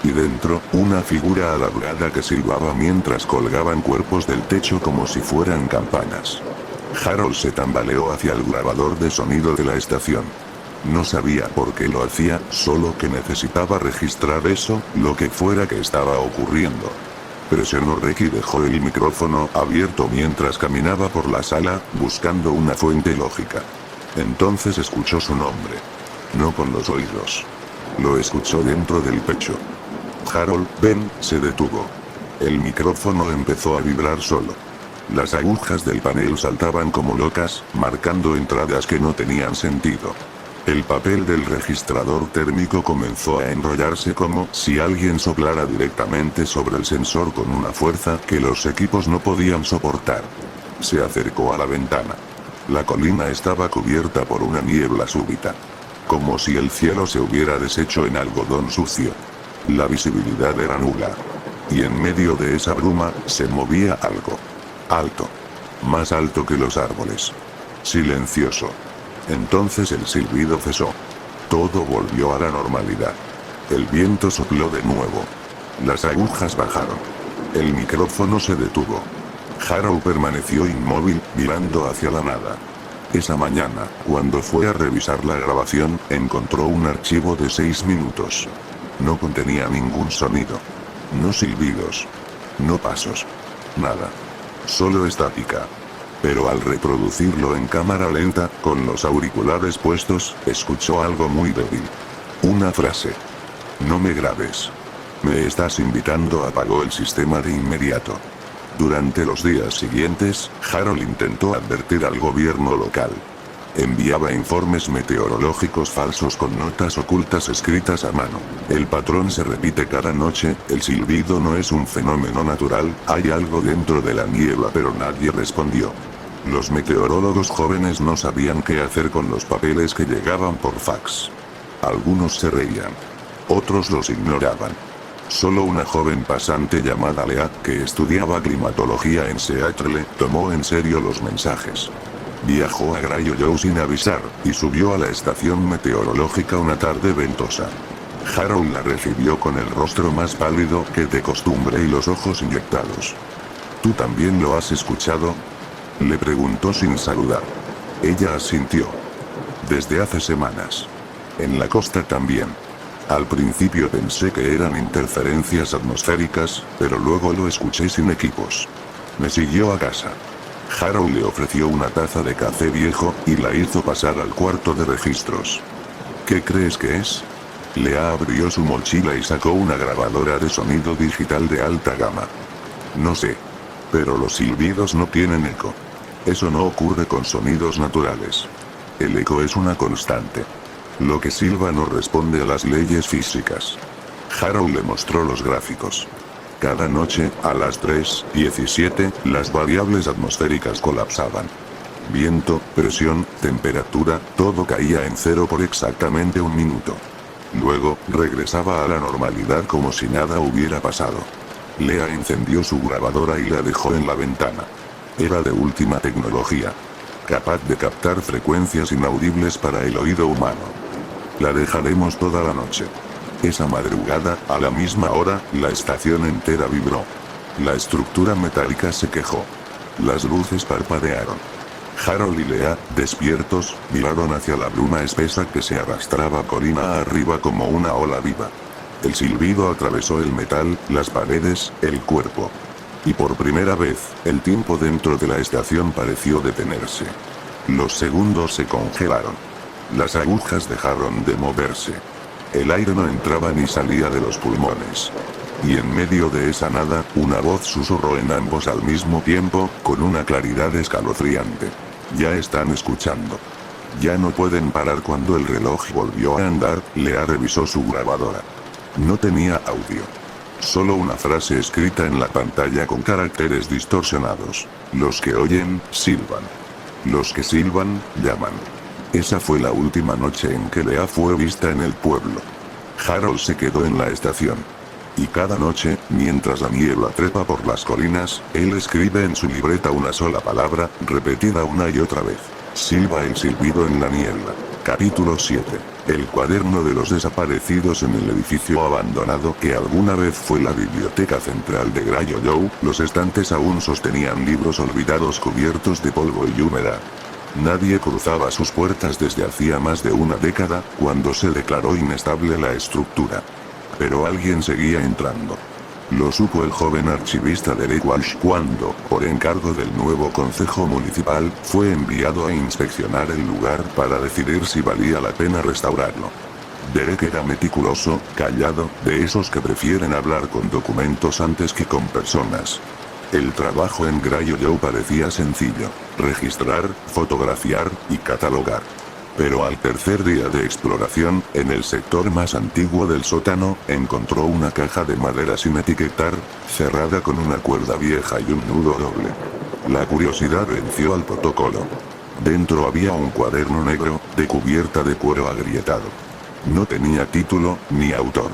Y dentro, una figura alargada que silbaba mientras colgaban cuerpos del techo como si fueran campanas. Harold se tambaleó hacia el grabador de sonido de la estación. No sabía por qué lo hacía, solo que necesitaba registrar eso, lo que fuera que estaba ocurriendo. Presionó REC y dejó el micrófono abierto mientras caminaba por la sala, buscando una fuente lógica. Entonces escuchó su nombre. No con los oídos. Lo escuchó dentro del pecho. Harold, ven, se detuvo. El micrófono empezó a vibrar solo. Las agujas del panel saltaban como locas, marcando entradas que no tenían sentido. El papel del registrador térmico comenzó a enrollarse como si alguien soplara directamente sobre el sensor con una fuerza que los equipos no podían soportar. Se acercó a la ventana. La colina estaba cubierta por una niebla súbita. Como si el cielo se hubiera deshecho en algodón sucio. La visibilidad era nula. Y en medio de esa bruma, se movía algo. Alto. Más alto que los árboles. Silencioso. Entonces el silbido cesó. Todo volvió a la normalidad. El viento sopló de nuevo. Las agujas bajaron. El micrófono se detuvo. Harold permaneció inmóvil, mirando hacia la nada. Esa mañana, cuando fue a revisar la grabación, encontró un archivo de 6 minutos. No contenía ningún sonido. No silbidos. No pasos. Nada. Solo estática. Pero al reproducirlo en cámara lenta, con los auriculares puestos, escuchó algo muy débil. Una frase. No me grabes. Me estás invitando. Apagó el sistema de inmediato. Durante los días siguientes, Harold intentó advertir al gobierno local. Enviaba informes meteorológicos falsos con notas ocultas escritas a mano. El patrón se repite cada noche, el silbido no es un fenómeno natural, hay algo dentro de la niebla, pero nadie respondió. Los meteorólogos jóvenes no sabían qué hacer con los papeles que llegaban por fax. Algunos se reían. Otros los ignoraban. Solo una joven pasante llamada Lea, que estudiaba climatología en Seattle, tomó en serio los mensajes. Viajó a Grayojou sin avisar, y subió a la estación meteorológica una tarde ventosa. Harold la recibió con el rostro más pálido que de costumbre y los ojos inyectados. ¿Tú también lo has escuchado?, le preguntó sin saludar. Ella asintió. Desde hace semanas. En la costa también. Al principio pensé que eran interferencias atmosféricas, pero luego lo escuché sin equipos. Me siguió a casa. Harold le ofreció una taza de café viejo, y la hizo pasar al cuarto de registros. ¿Qué crees que es? Lea abrió su mochila y sacó una grabadora de sonido digital de alta gama. No sé. Pero los silbidos no tienen eco. Eso no ocurre con sonidos naturales. El eco es una constante. Lo que silba no responde a las leyes físicas. Harold le mostró los gráficos. Cada noche, a las 3:17, las variables atmosféricas colapsaban. Viento, presión, temperatura, todo caía en cero por exactamente un minuto. Luego, regresaba a la normalidad como si nada hubiera pasado. Lea encendió su grabadora y la dejó en la ventana. Era de última tecnología. Capaz de captar frecuencias inaudibles para el oído humano. La dejaremos toda la noche. Esa madrugada, a la misma hora, la estación entera vibró. La estructura metálica se quejó. Las luces parpadearon. Harold y Lea, despiertos, miraron hacia la bruma espesa que se arrastraba colina arriba como una ola viva. El silbido atravesó el metal, las paredes, el cuerpo. Y por primera vez, el tiempo dentro de la estación pareció detenerse. Los segundos se congelaron. Las agujas dejaron de moverse. El aire no entraba ni salía de los pulmones. Y en medio de esa nada, una voz susurró en ambos al mismo tiempo, con una claridad escalofriante. Ya están escuchando. Ya no pueden parar. Cuando el reloj volvió a andar, Lea revisó su grabadora. No tenía audio. Solo una frase escrita en la pantalla con caracteres distorsionados. Los que oyen, silban. Los que silban, llaman. Esa fue la última noche en que Lea fue vista en el pueblo. Harold se quedó en la estación. Y cada noche, mientras la niebla trepa por las colinas, él escribe en su libreta una sola palabra, repetida una y otra vez. Silba el silbido en la niebla. Capítulo 7. El cuaderno de los desaparecidos. En el edificio abandonado que alguna vez fue la biblioteca central de Grayojou, los estantes aún sostenían libros olvidados cubiertos de polvo y humedad. Nadie cruzaba sus puertas desde hacía más de una década, cuando se declaró inestable la estructura. Pero alguien seguía entrando. Lo supo el joven archivista Derek Walsh cuando, por encargo del nuevo concejo municipal, fue enviado a inspeccionar el lugar para decidir si valía la pena restaurarlo. Derek era meticuloso, callado, de esos que prefieren hablar con documentos antes que con personas. El trabajo en Grayojou parecía sencillo: registrar, fotografiar y catalogar. Pero al tercer día de exploración, en el sector más antiguo del sótano, encontró una caja de madera sin etiquetar, cerrada con una cuerda vieja y un nudo doble. La curiosidad venció al protocolo. Dentro había un cuaderno negro, de cubierta de cuero agrietado. No tenía título, ni autor.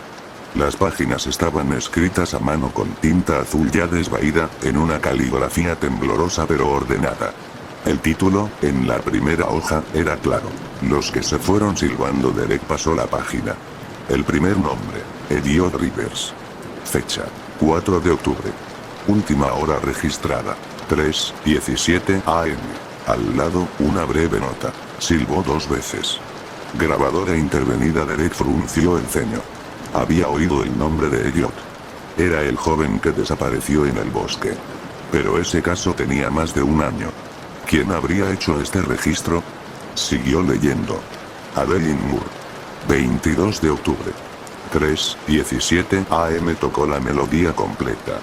Las páginas estaban escritas a mano con tinta azul ya desvaída, en una caligrafía temblorosa pero ordenada. El título, en la primera hoja, era claro: Los que se fueron silbando. Derek pasó la página. El primer nombre: Elliot Rivers. Fecha: 4 de octubre. Última hora registrada: 3:17 am. Al lado, una breve nota: silbó 2 veces. Grabadora intervenida. Derek frunció el ceño. Había oído el nombre de Elliot. Era el joven que desapareció en el bosque. Pero ese caso tenía más de un año. ¿Quién habría hecho este registro? Siguió leyendo. Adeline Moore. 22 de octubre. 3:17 am. Tocó la melodía completa.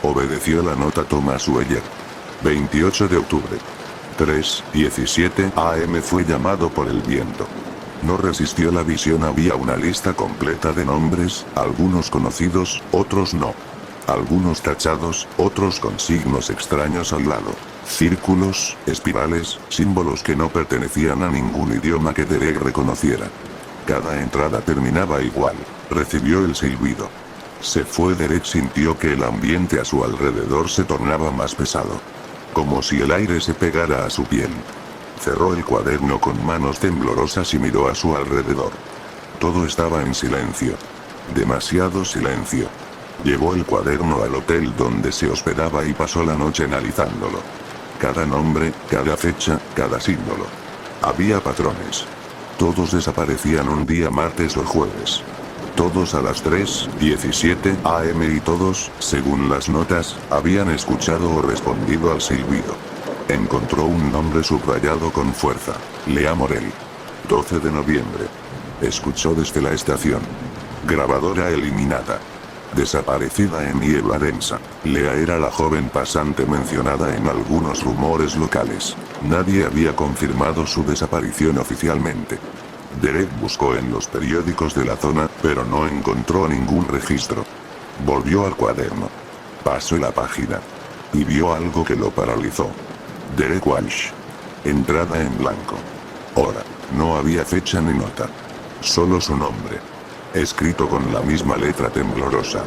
Obedeció la nota Thomas Weller. 28 de octubre. 3:17 am. Fue llamado por el viento. No resistió la visión. Había una lista completa de nombres, algunos conocidos, otros no. Algunos tachados, otros con signos extraños al lado. Círculos, espirales, símbolos que no pertenecían a ningún idioma que Derek reconociera. Cada entrada terminaba igual: recibió el silbido. Se fue. Derek sintió que el ambiente a su alrededor se tornaba más pesado. Como si el aire se pegara a su piel. Cerró el cuaderno con manos temblorosas y miró a su alrededor. Todo estaba en silencio. Demasiado silencio. Llevó el cuaderno al hotel donde se hospedaba y pasó la noche analizándolo. Cada nombre, cada fecha, cada símbolo. Había patrones. Todos desaparecían un día martes o jueves. Todos a las 3:17 am y todos, según las notas, habían escuchado o respondido al silbido. Encontró un nombre subrayado con fuerza. Lea Morel. 12 de noviembre. Escuchó desde la estación. Grabadora eliminada. Desaparecida en niebla densa. Lea era la joven pasante mencionada en algunos rumores locales. Nadie había confirmado su desaparición oficialmente. Derek buscó en los periódicos de la zona, pero no encontró ningún registro. Volvió al cuaderno. Pasó la página. Y vio algo que lo paralizó. Derek Walsh. Entrada en blanco. Hora. No había fecha ni nota. Solo su nombre. Escrito con la misma letra temblorosa.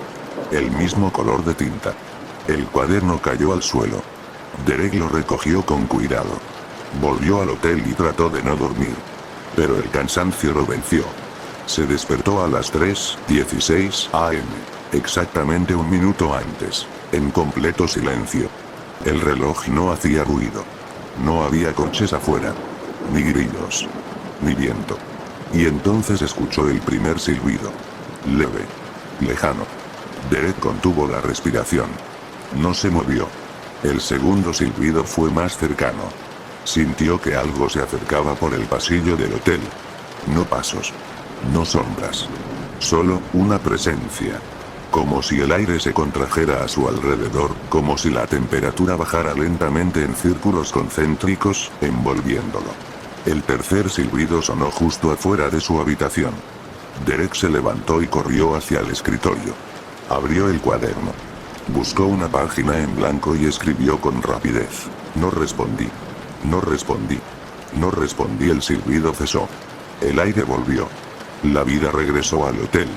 El mismo color de tinta. El cuaderno cayó al suelo. Derek lo recogió con cuidado. Volvió al hotel y trató de no dormir. Pero el cansancio lo venció. Se despertó a las 3:16 am. Exactamente un minuto antes. En completo silencio. El reloj no hacía ruido. No había coches afuera. Ni grillos. Ni viento. Y entonces escuchó el primer silbido. Leve. Lejano. Derek contuvo la respiración. No se movió. El segundo silbido fue más cercano. Sintió que algo se acercaba por el pasillo del hotel. No pasos. No sombras. Solo una presencia. Como si el aire se contrajera a su alrededor, como si la temperatura bajara lentamente en círculos concéntricos, envolviéndolo. El tercer silbido sonó justo afuera de su habitación. Derek se levantó y corrió hacia el escritorio. Abrió el cuaderno. Buscó una página en blanco y escribió con rapidez. No respondí. No respondí. No respondí. El silbido cesó. El aire volvió. La vida regresó al hotel.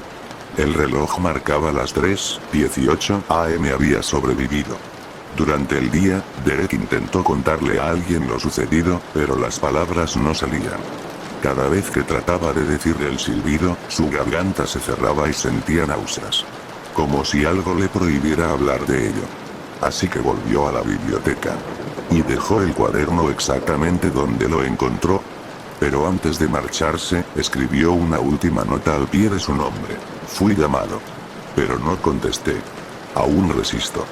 El reloj marcaba las 3:18 am. Había sobrevivido. Durante el día, Derek intentó contarle a alguien lo sucedido, pero las palabras no salían. Cada vez que trataba de decirle el silbido, su garganta se cerraba y sentía náuseas. Como si algo le prohibiera hablar de ello. Así que volvió a la biblioteca. Y dejó el cuaderno exactamente donde lo encontró. Pero antes de marcharse, escribió una última nota al pie de su nombre. Fui llamado. Pero no contesté. Aún resisto.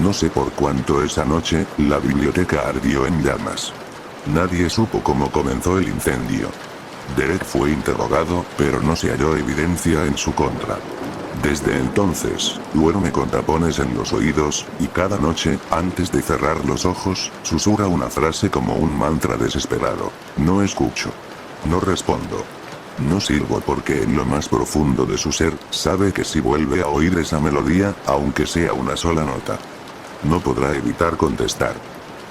No sé por cuánto esa noche, la biblioteca ardió en llamas. Nadie supo cómo comenzó el incendio. Derek fue interrogado, pero no se halló evidencia en su contra. Desde entonces, duerme con tapones en los oídos, y cada noche, antes de cerrar los ojos, susurra una frase como un mantra desesperado. No escucho. No respondo. No sirvo porque en lo más profundo de su ser, sabe que si vuelve a oír esa melodía, aunque sea una sola nota, no podrá evitar contestar.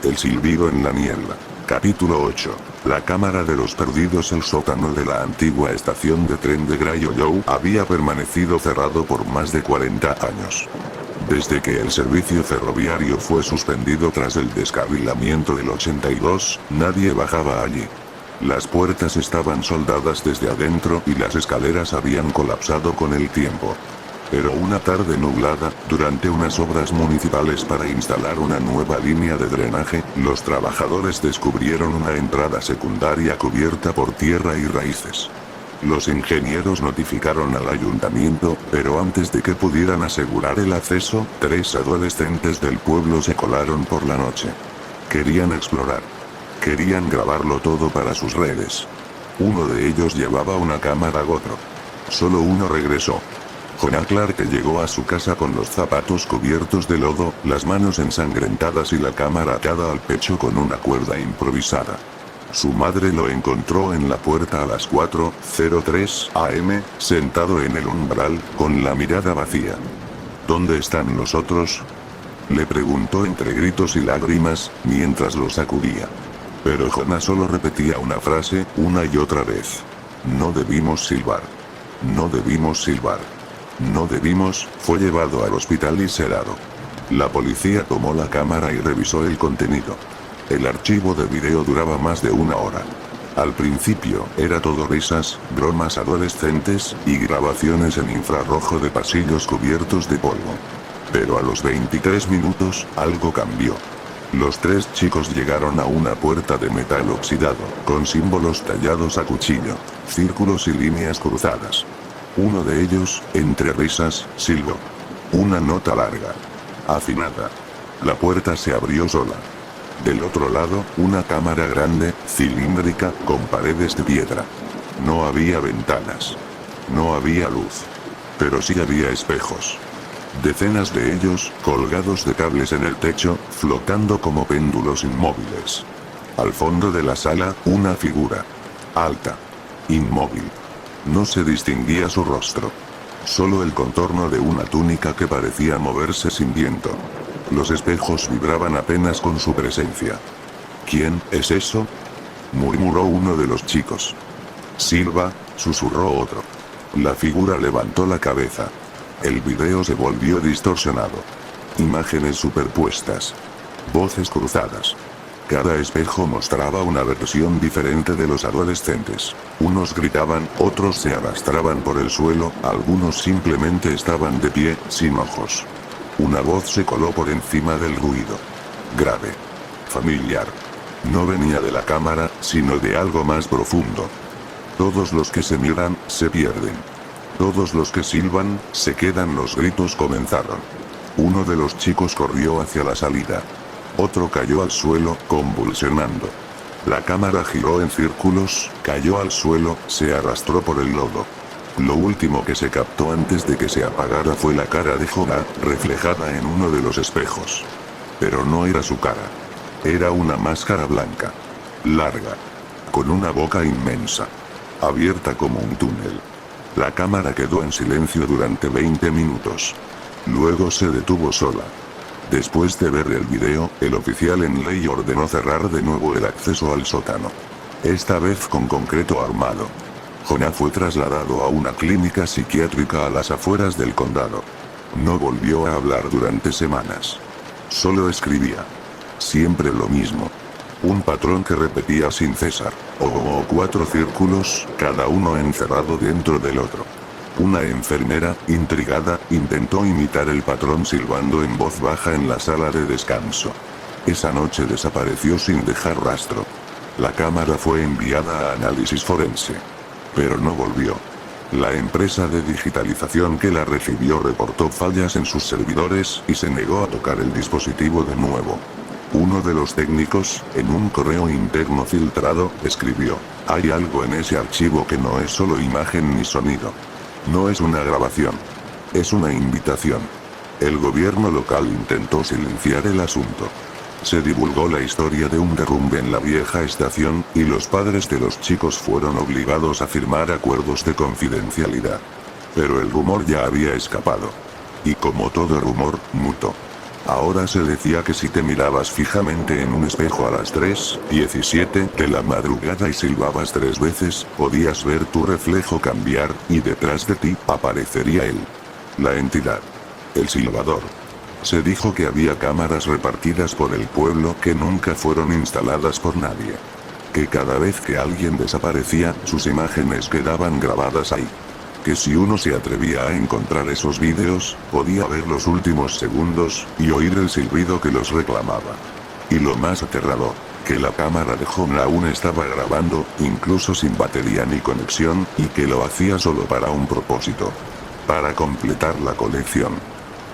El silbido en la niebla. Capítulo 8. La cámara de los perdidos. El sótano de la antigua estación de tren de Grayollow había permanecido cerrado por más de 40 años. Desde que el servicio ferroviario fue suspendido tras el descarrilamiento del 82, nadie bajaba allí. Las puertas estaban soldadas desde adentro y las escaleras habían colapsado con el tiempo. Pero una tarde nublada, durante unas obras municipales para instalar una nueva línea de drenaje, los trabajadores descubrieron una entrada secundaria cubierta por tierra y raíces. Los ingenieros notificaron al ayuntamiento, pero antes de que pudieran asegurar el acceso, 3 adolescentes del pueblo se colaron por la noche. Querían explorar. Querían grabarlo todo para sus redes. Uno de ellos llevaba una cámara GoPro. Solo uno regresó. Jonah Clark llegó a su casa con los zapatos cubiertos de lodo, las manos ensangrentadas y la cámara atada al pecho con una cuerda improvisada. Su madre lo encontró en la puerta a las 4:03 am, sentado en el umbral, con la mirada vacía. ¿Dónde están los otros?, le preguntó entre gritos y lágrimas, mientras lo sacudía. Pero Jonah solo repetía una frase, una y otra vez. No debimos silbar. No debimos silbar. No debimos, fue llevado al hospital y sedado. La policía tomó la cámara y revisó el contenido. El archivo de video duraba más de 1 hora. Al principio, era todo risas, bromas adolescentes, y grabaciones en infrarrojo de pasillos cubiertos de polvo. Pero a los 23 minutos, algo cambió. Los 3 chicos llegaron a una puerta de metal oxidado, con símbolos tallados a cuchillo, círculos y líneas cruzadas. Uno de ellos, entre risas, silbó. Una nota larga. Afinada. La puerta se abrió sola. Del otro lado, una cámara grande, cilíndrica, con paredes de piedra. No había ventanas. No había luz. Pero sí había espejos. Decenas de ellos, colgados de cables en el techo, flotando como péndulos inmóviles. Al fondo de la sala, una figura. Alta. Inmóvil. No se distinguía su rostro. Solo el contorno de una túnica que parecía moverse sin viento. Los espejos vibraban apenas con su presencia. ¿Quién es eso?, murmuró uno de los chicos. Silva, susurró otro. La figura levantó la cabeza. El video se volvió distorsionado. Imágenes superpuestas. Voces cruzadas. Cada espejo mostraba una versión diferente de los adolescentes. Unos gritaban, otros se arrastraban por el suelo, algunos simplemente estaban de pie, sin ojos. Una voz se coló por encima del ruido. Grave. Familiar. No venía de la cámara, sino de algo más profundo. Todos los que se miran, se pierden. Todos los que silban, se quedan. Los gritos comenzaron. Uno de los chicos corrió hacia la salida. Otro cayó al suelo, convulsionando. La cámara giró en círculos, cayó al suelo, se arrastró por el lodo. Lo último que se captó antes de que se apagara fue la cara de Jonah, reflejada en uno de los espejos. Pero no era su cara. Era una máscara blanca. Larga. Con una boca inmensa. Abierta como un túnel. La cámara quedó en silencio durante 20 minutos. Luego se detuvo sola. Después de ver el video, el oficial en ley ordenó cerrar de nuevo el acceso al sótano. Esta vez con concreto armado. Jonah fue trasladado a una clínica psiquiátrica a las afueras del condado. No volvió a hablar durante semanas. Solo escribía. Siempre lo mismo. Un patrón que repetía sin cesar. O 4 círculos, cada uno encerrado dentro del otro. Una enfermera, intrigada, intentó imitar el patrón silbando en voz baja en la sala de descanso. Esa noche desapareció sin dejar rastro. La cámara fue enviada a análisis forense. Pero no volvió. La empresa de digitalización que la recibió reportó fallas en sus servidores y se negó a tocar el dispositivo de nuevo. Uno de los técnicos, en un correo interno filtrado, escribió: hay algo en ese archivo que no es solo imagen ni sonido. No es una grabación. Es una invitación. El gobierno local intentó silenciar el asunto. Se divulgó la historia de un derrumbe en la vieja estación, y los padres de los chicos fueron obligados a firmar acuerdos de confidencialidad. Pero el rumor ya había escapado. Y como todo rumor, mutó. Ahora se decía que si te mirabas fijamente en un espejo a las 3:17 de la madrugada y silbabas 3 veces, podías ver tu reflejo cambiar, y detrás de ti aparecería él. La entidad. El silbador. Se dijo que había cámaras repartidas por el pueblo que nunca fueron instaladas por nadie. Que cada vez que alguien desaparecía, sus imágenes quedaban grabadas ahí. Que si uno se atrevía a encontrar esos vídeos, podía ver los últimos segundos, y oír el silbido que los reclamaba. Y lo más aterrador, que la cámara de Jonah aún estaba grabando, incluso sin batería ni conexión, y que lo hacía solo para un propósito. Para completar la colección.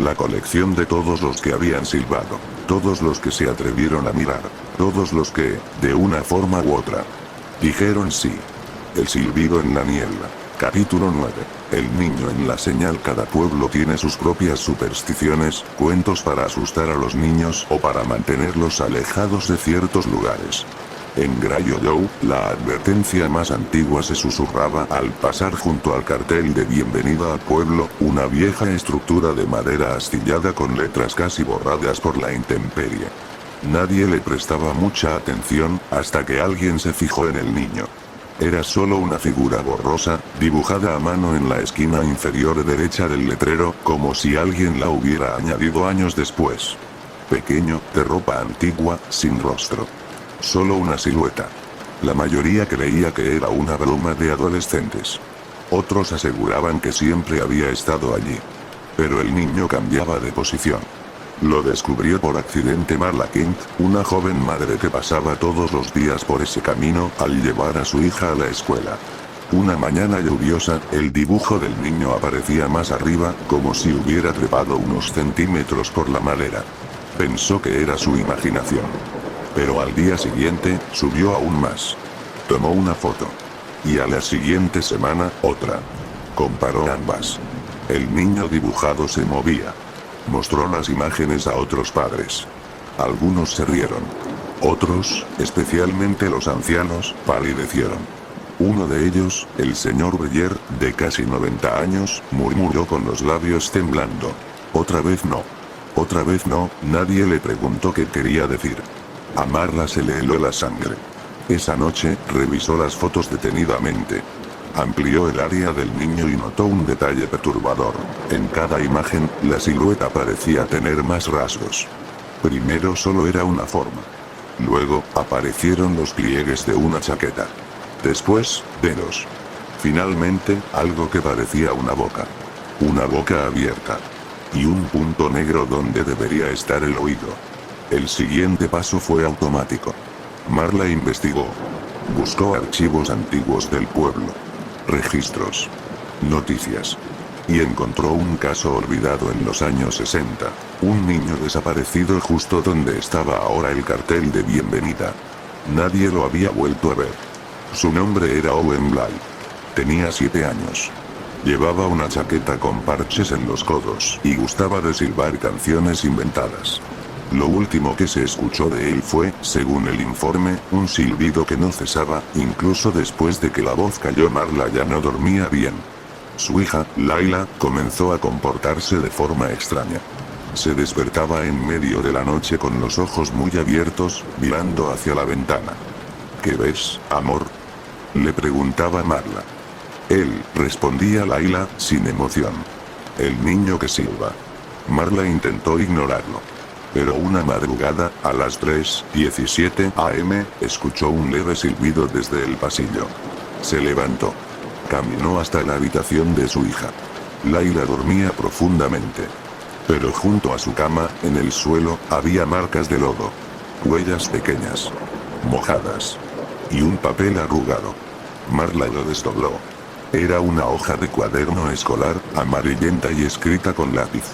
La colección de todos los que habían silbado, todos los que se atrevieron a mirar, todos los que, de una forma u otra, dijeron sí. El silbido en la niebla. Capítulo 9. El niño en la señal. Cada pueblo tiene sus propias supersticiones, cuentos para asustar a los niños o para mantenerlos alejados de ciertos lugares. En Grayolou, la advertencia más antigua se susurraba al pasar junto al cartel de bienvenida al pueblo, una vieja estructura de madera astillada con letras casi borradas por la intemperie. Nadie le prestaba mucha atención, hasta que alguien se fijó en el niño. Era solo una figura borrosa, dibujada a mano en la esquina inferior derecha del letrero, como si alguien la hubiera añadido años después. Pequeño, de ropa antigua, sin rostro. Solo una silueta. La mayoría creía que era una broma de adolescentes. Otros aseguraban que siempre había estado allí. Pero el niño cambiaba de posición. Lo descubrió por accidente Marla Kent, una joven madre que pasaba todos los días por ese camino al llevar a su hija a la escuela. Una mañana lluviosa, el dibujo del niño aparecía más arriba, como si hubiera trepado unos centímetros por la madera. Pensó que era su imaginación. Pero al día siguiente, subió aún más. Tomó una foto. Y a la siguiente semana, otra. Comparó ambas. El niño dibujado se movía. Mostró las imágenes a otros padres. Algunos se rieron. Otros, especialmente los ancianos, palidecieron. Uno de ellos, el señor Breyer, de casi 90 años, murmuró con los labios temblando. Otra vez no. Otra vez no, nadie le preguntó qué quería decir. A Marla se le heló la sangre. Esa noche, revisó las fotos detenidamente. Amplió el área del niño y notó un detalle perturbador. En cada imagen, la silueta parecía tener más rasgos. Primero solo era una forma. Luego, aparecieron los pliegues de una chaqueta. Después, dedos. Finalmente, algo que parecía una boca. Una boca abierta. Y un punto negro donde debería estar el oído. El siguiente paso fue automático. Marla investigó. Buscó archivos antiguos del pueblo. Registros. Noticias. Y encontró un caso olvidado en los años 60. Un niño desaparecido justo donde estaba ahora el cartel de bienvenida. Nadie lo había vuelto a ver. Su nombre era Owen Bly. Tenía 7 años. Llevaba una chaqueta con parches en los codos y gustaba de silbar canciones inventadas. Lo último que se escuchó de él fue, según el informe, un silbido que no cesaba, incluso después de que la voz cayó. Marla ya no dormía bien. Su hija, Layla, comenzó a comportarse de forma extraña. Se despertaba en medio de la noche con los ojos muy abiertos, mirando hacia la ventana. ¿Qué ves, amor?, le preguntaba Marla. Él, respondía Layla, sin emoción. El niño que silba. Marla intentó ignorarlo. Pero una madrugada, a las 3:17 am, escuchó un leve silbido desde el pasillo. Se levantó. Caminó hasta la habitación de su hija. Layla dormía profundamente. Pero junto a su cama, en el suelo, había marcas de lodo. Huellas pequeñas. Mojadas. Y un papel arrugado. Marla lo desdobló. Era una hoja de cuaderno escolar, amarillenta y escrita con lápiz.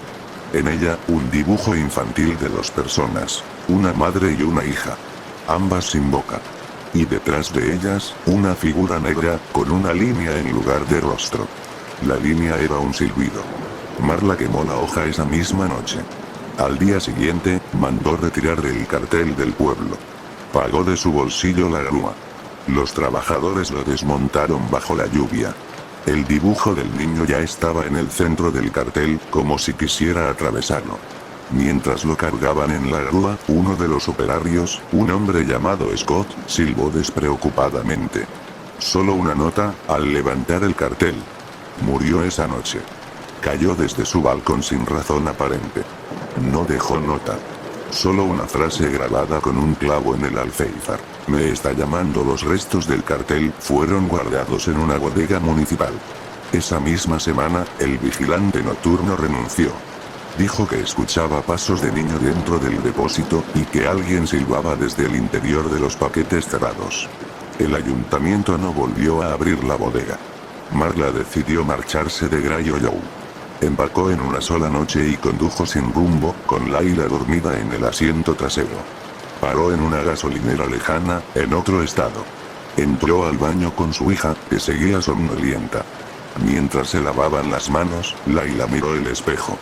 En ella, un dibujo infantil de 2 personas, una madre y una hija. Ambas sin boca. Y detrás de ellas, una figura negra, con una línea en lugar de rostro. La línea era un silbido. Marla quemó la hoja esa misma noche. Al día siguiente, mandó retirar el cartel del pueblo. Pagó de su bolsillo la grúa. Los trabajadores lo desmontaron bajo la lluvia. El dibujo del niño ya estaba en el centro del cartel, como si quisiera atravesarlo. Mientras lo cargaban en la grúa, uno de los operarios, un hombre llamado Scott, silbó despreocupadamente. Solo una nota, al levantar el cartel. Murió esa noche. Cayó desde su balcón sin razón aparente. No dejó nota. Solo una frase grabada con un clavo en el alféizar. Me está llamando. Los restos del cartel fueron guardados en una bodega municipal. Esa misma semana, el vigilante nocturno renunció. Dijo que escuchaba pasos de niño dentro del depósito, y que alguien silbaba desde el interior de los paquetes cerrados. El ayuntamiento no volvió a abrir la bodega. Marla decidió marcharse de Grey Hollow. Empacó en una sola noche y condujo sin rumbo, con Layla dormida en el asiento trasero. Paró en una gasolinera lejana, en otro estado. Entró al baño con su hija, que seguía somnolienta. Mientras se lavaban las manos, Layla miró el espejo.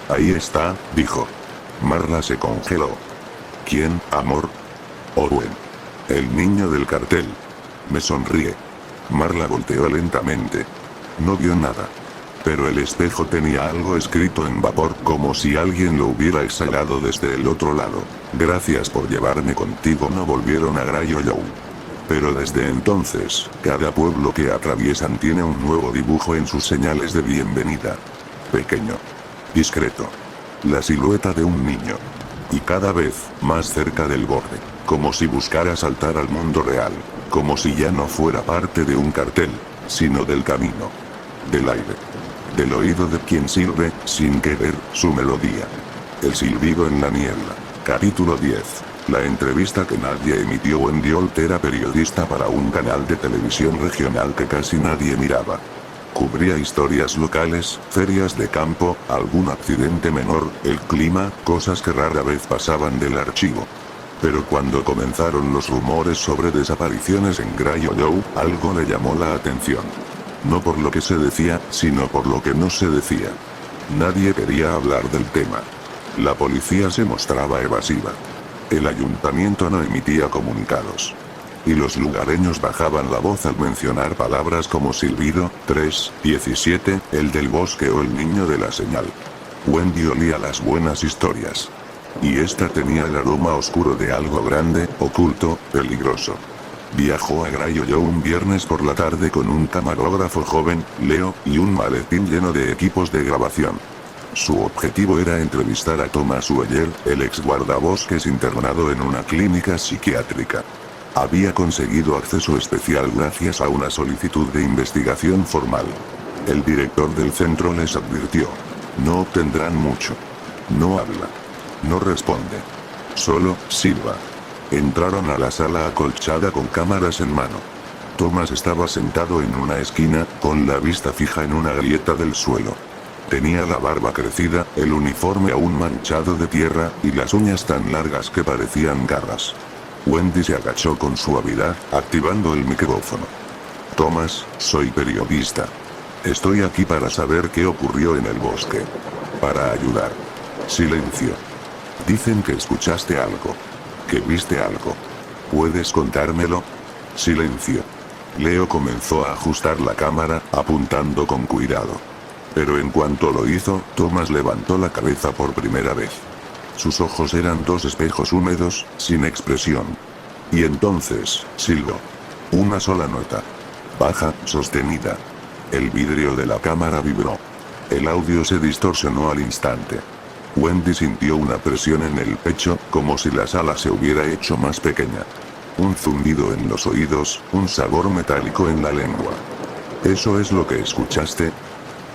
Ahí está, dijo. Marla se congeló. ¿Quién, amor? Owen. El niño del cartel. Me sonríe. Marla volteó lentamente. No vio nada. Pero el espejo tenía algo escrito en vapor, como si alguien lo hubiera exhalado desde el otro lado. Gracias por llevarme contigo. No volvieron a Grey Hollow. Pero desde entonces, cada pueblo que atraviesan tiene un nuevo dibujo en sus señales de bienvenida. Pequeño. Discreto. La silueta de un niño. Y cada vez, más cerca del borde. Como si buscara saltar al mundo real. Como si ya no fuera parte de un cartel, sino del camino. Del aire. Del oído de quien sirve, sin querer, su melodía. El silbido en la niebla. Capítulo 10. La entrevista que nadie emitió. Wendy Holt era periodista para un canal de televisión regional que casi nadie miraba. Cubría historias locales, ferias de campo, algún accidente menor, el clima, cosas que rara vez pasaban del archivo. Pero cuando comenzaron los rumores sobre desapariciones en Grey Hollow, algo le llamó la atención. No por lo que se decía, sino por lo que no se decía. Nadie quería hablar del tema. La policía se mostraba evasiva. El ayuntamiento no emitía comunicados. Y los lugareños bajaban la voz al mencionar palabras como silbido, 317, el del bosque o el niño de la señal. Wendy olía las buenas historias. Y esta tenía el aroma oscuro de algo grande, oculto, peligroso. Viajó a Grey Hollow un viernes por la tarde con un camarógrafo joven, Leo, y un maletín lleno de equipos de grabación. Su objetivo era entrevistar a Thomas Weller, el ex guardabosques internado en una clínica psiquiátrica. Había conseguido acceso especial gracias a una solicitud de investigación formal. El director del centro les advirtió. No obtendrán mucho. No habla. No responde. Solo silba. Entraron a la sala acolchada con cámaras en mano. Thomas estaba sentado en una esquina, con la vista fija en una grieta del suelo. Tenía la barba crecida, el uniforme aún manchado de tierra, y las uñas tan largas que parecían garras. Wendy se agachó con suavidad, activando el micrófono. Thomas, soy periodista. Estoy aquí para saber qué ocurrió en el bosque. Para ayudar. Silencio. Dicen que escuchaste algo. Que viste algo. ¿Puedes contármelo? Silencio. Leo comenzó a ajustar la cámara, apuntando con cuidado. Pero en cuanto lo hizo, Thomas levantó la cabeza por primera vez. Sus ojos eran dos espejos húmedos, sin expresión. Y entonces, silbó. Una sola nota. Baja, sostenida. El vidrio de la cámara vibró. El audio se distorsionó al instante. Wendy sintió una presión en el pecho, como si la sala se hubiera hecho más pequeña. Un zumbido en los oídos, un sabor metálico en la lengua. ¿Eso es lo que escuchaste?,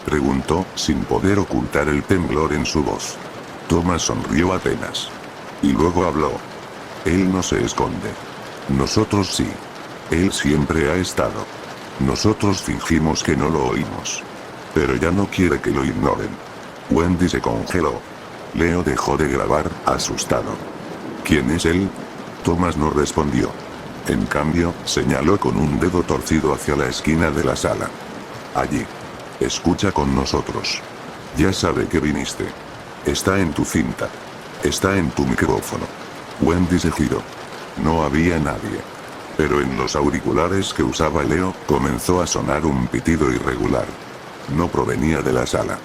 preguntó, sin poder ocultar el temblor en su voz. Thomas sonrió apenas. Y luego habló. Él no se esconde. Nosotros sí. Él siempre ha estado. Nosotros fingimos que no lo oímos. Pero ya no quiere que lo ignoren. Wendy se congeló. Leo dejó de grabar, asustado. ¿Quién es él? Thomas no respondió. En cambio, señaló con un dedo torcido hacia la esquina de la sala. Allí. Escucha con nosotros. Ya sabe que viniste. Está en tu cinta. Está en tu micrófono. Wendy se giró. No había nadie. Pero en los auriculares que usaba Leo, comenzó a sonar un pitido irregular. No provenía de la sala.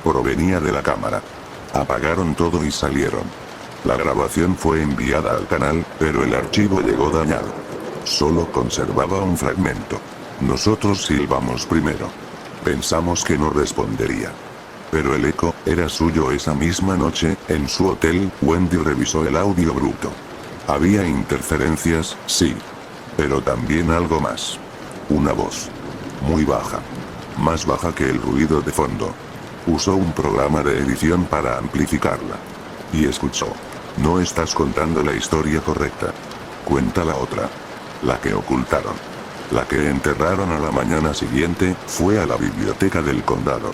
Provenía de la cámara. Apagaron todo y salieron. La grabación fue enviada al canal, pero el archivo llegó dañado. Solo conservaba un fragmento. Nosotros silbamos primero. Pensamos que no respondería. Pero el eco era suyo esa misma noche, en su hotel. Wendy revisó el audio bruto. Había interferencias, sí. Pero también algo más. Una voz. Muy baja. Más baja que el ruido de fondo. Usó un programa de edición para amplificarla. Y escuchó. No estás contando la historia correcta. Cuenta la otra. La que ocultaron. La que enterraron a la mañana siguiente, fue a la biblioteca del condado.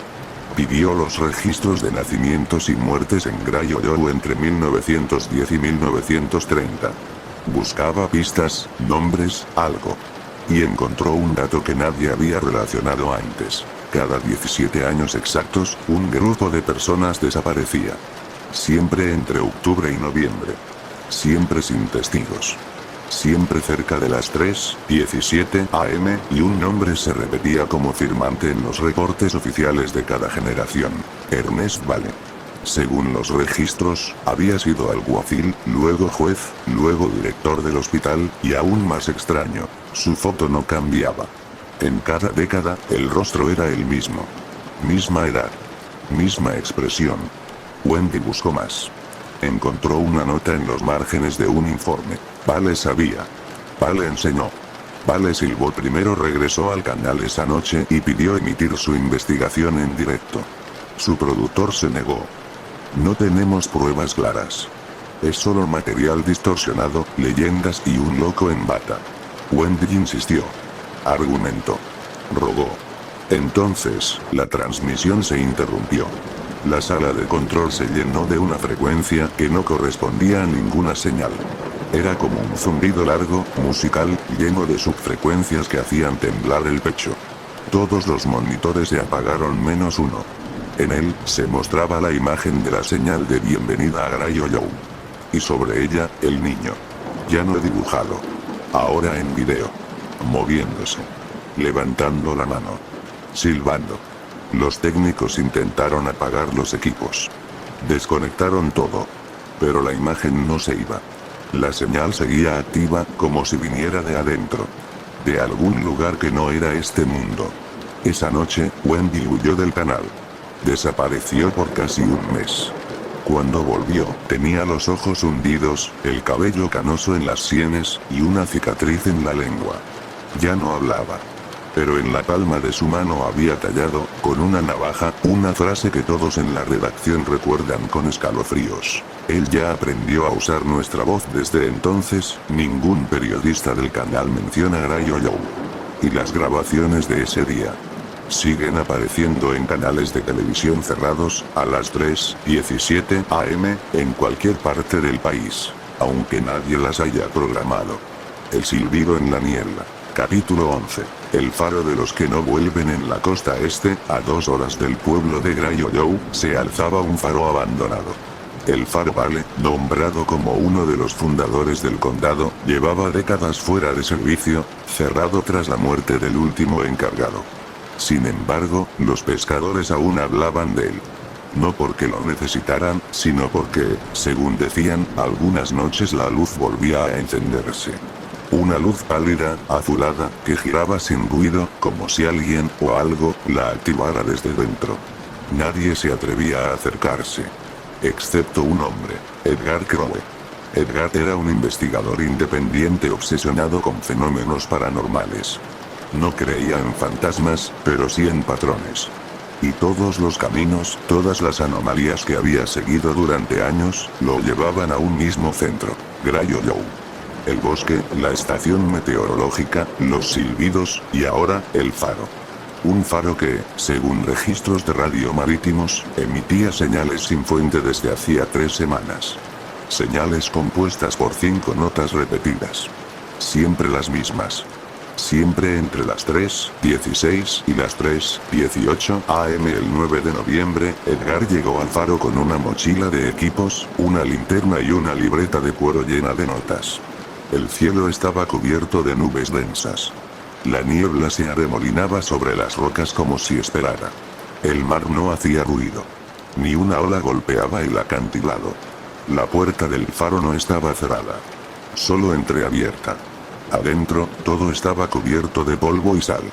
Pidió los registros de nacimientos y muertes en Grey Hollow entre 1910 y 1930. Buscaba pistas, nombres, algo. Y encontró un dato que nadie había relacionado antes. Cada 17 años exactos, un grupo de personas desaparecía. Siempre entre octubre y noviembre. Siempre sin testigos. Siempre cerca de las 3:17 am, y un nombre se repetía como firmante en los reportes oficiales de cada generación. Ernest Vale. Según los registros, había sido alguacil, luego juez, luego director del hospital, y aún más extraño, su foto no cambiaba. En cada década, el rostro era el mismo. Misma edad. Misma expresión. Wendy buscó más. Encontró una nota en los márgenes de un informe. Vale sabía. Vale enseñó. Vale silbó primero, regresó al canal esa noche y pidió emitir su investigación en directo. Su productor se negó. No tenemos pruebas claras. Es solo material distorsionado, leyendas y un loco en bata. Wendy insistió. Argumentó. Rogó. Entonces, la transmisión se interrumpió. La sala de control se llenó de una frecuencia que no correspondía a ninguna señal. Era como un zumbido largo, musical, lleno de subfrecuencias que hacían temblar el pecho. Todos los monitores se apagaron menos uno. En él, se mostraba la imagen de la señal de bienvenida a Grayo-Joe. Y sobre ella, el niño. Ya no dibujado. Ahora en video. Moviéndose. Levantando la mano. Silbando. Los técnicos intentaron apagar los equipos. Desconectaron todo. Pero la imagen no se iba. La señal seguía activa, como si viniera de adentro. De algún lugar que no era este mundo. Esa noche, Wendy huyó del canal. Desapareció por casi un mes. Cuando volvió, tenía los ojos hundidos, el cabello canoso en las sienes, y una cicatriz en la lengua. Ya no hablaba. Pero en la palma de su mano había tallado, con una navaja, una frase que todos en la redacción recuerdan con escalofríos. Él ya aprendió a usar nuestra voz desde entonces, ningún periodista del canal menciona a Grayo-Joe. Y las grabaciones de ese día siguen apareciendo en canales de televisión cerrados, a las 3:17 am, en cualquier parte del país. Aunque nadie las haya programado. El silbido en la niebla. Capítulo 11. El faro de los que no vuelven. En la costa este, a 2 horas del pueblo de Grayo-Joe, se alzaba un faro abandonado. El faro Vale, nombrado como uno de los fundadores del condado, llevaba décadas fuera de servicio, cerrado tras la muerte del último encargado. Sin embargo, los pescadores aún hablaban de él. No porque lo necesitaran, sino porque, según decían, algunas noches la luz volvía a encenderse. Una luz pálida, azulada, que giraba sin ruido, como si alguien, o algo, la activara desde dentro. Nadie se atrevía a acercarse. Excepto un hombre, Edgar Crowe. Edgar era un investigador independiente obsesionado con fenómenos paranormales. No creía en fantasmas, pero sí en patrones. Y todos los caminos, todas las anomalías que había seguido durante años, lo llevaban a un mismo centro, Grayo-Joe. El bosque, la estación meteorológica, los silbidos, y ahora, el faro. Un faro que, según registros de radio marítimos, emitía señales sin fuente desde hacía 3 semanas. Señales compuestas por 5 notas repetidas. Siempre las mismas. Siempre entre las 3:16 y las 3:18 am. El 9 de noviembre, Edgar llegó al faro con una mochila de equipos, una linterna y una libreta de cuero llena de notas. El cielo estaba cubierto de nubes densas. La niebla se arremolinaba sobre las rocas como si esperara. El mar no hacía ruido. Ni una ola golpeaba el acantilado. La puerta del faro no estaba cerrada. Solo entreabierta. Adentro, todo estaba cubierto de polvo y sal.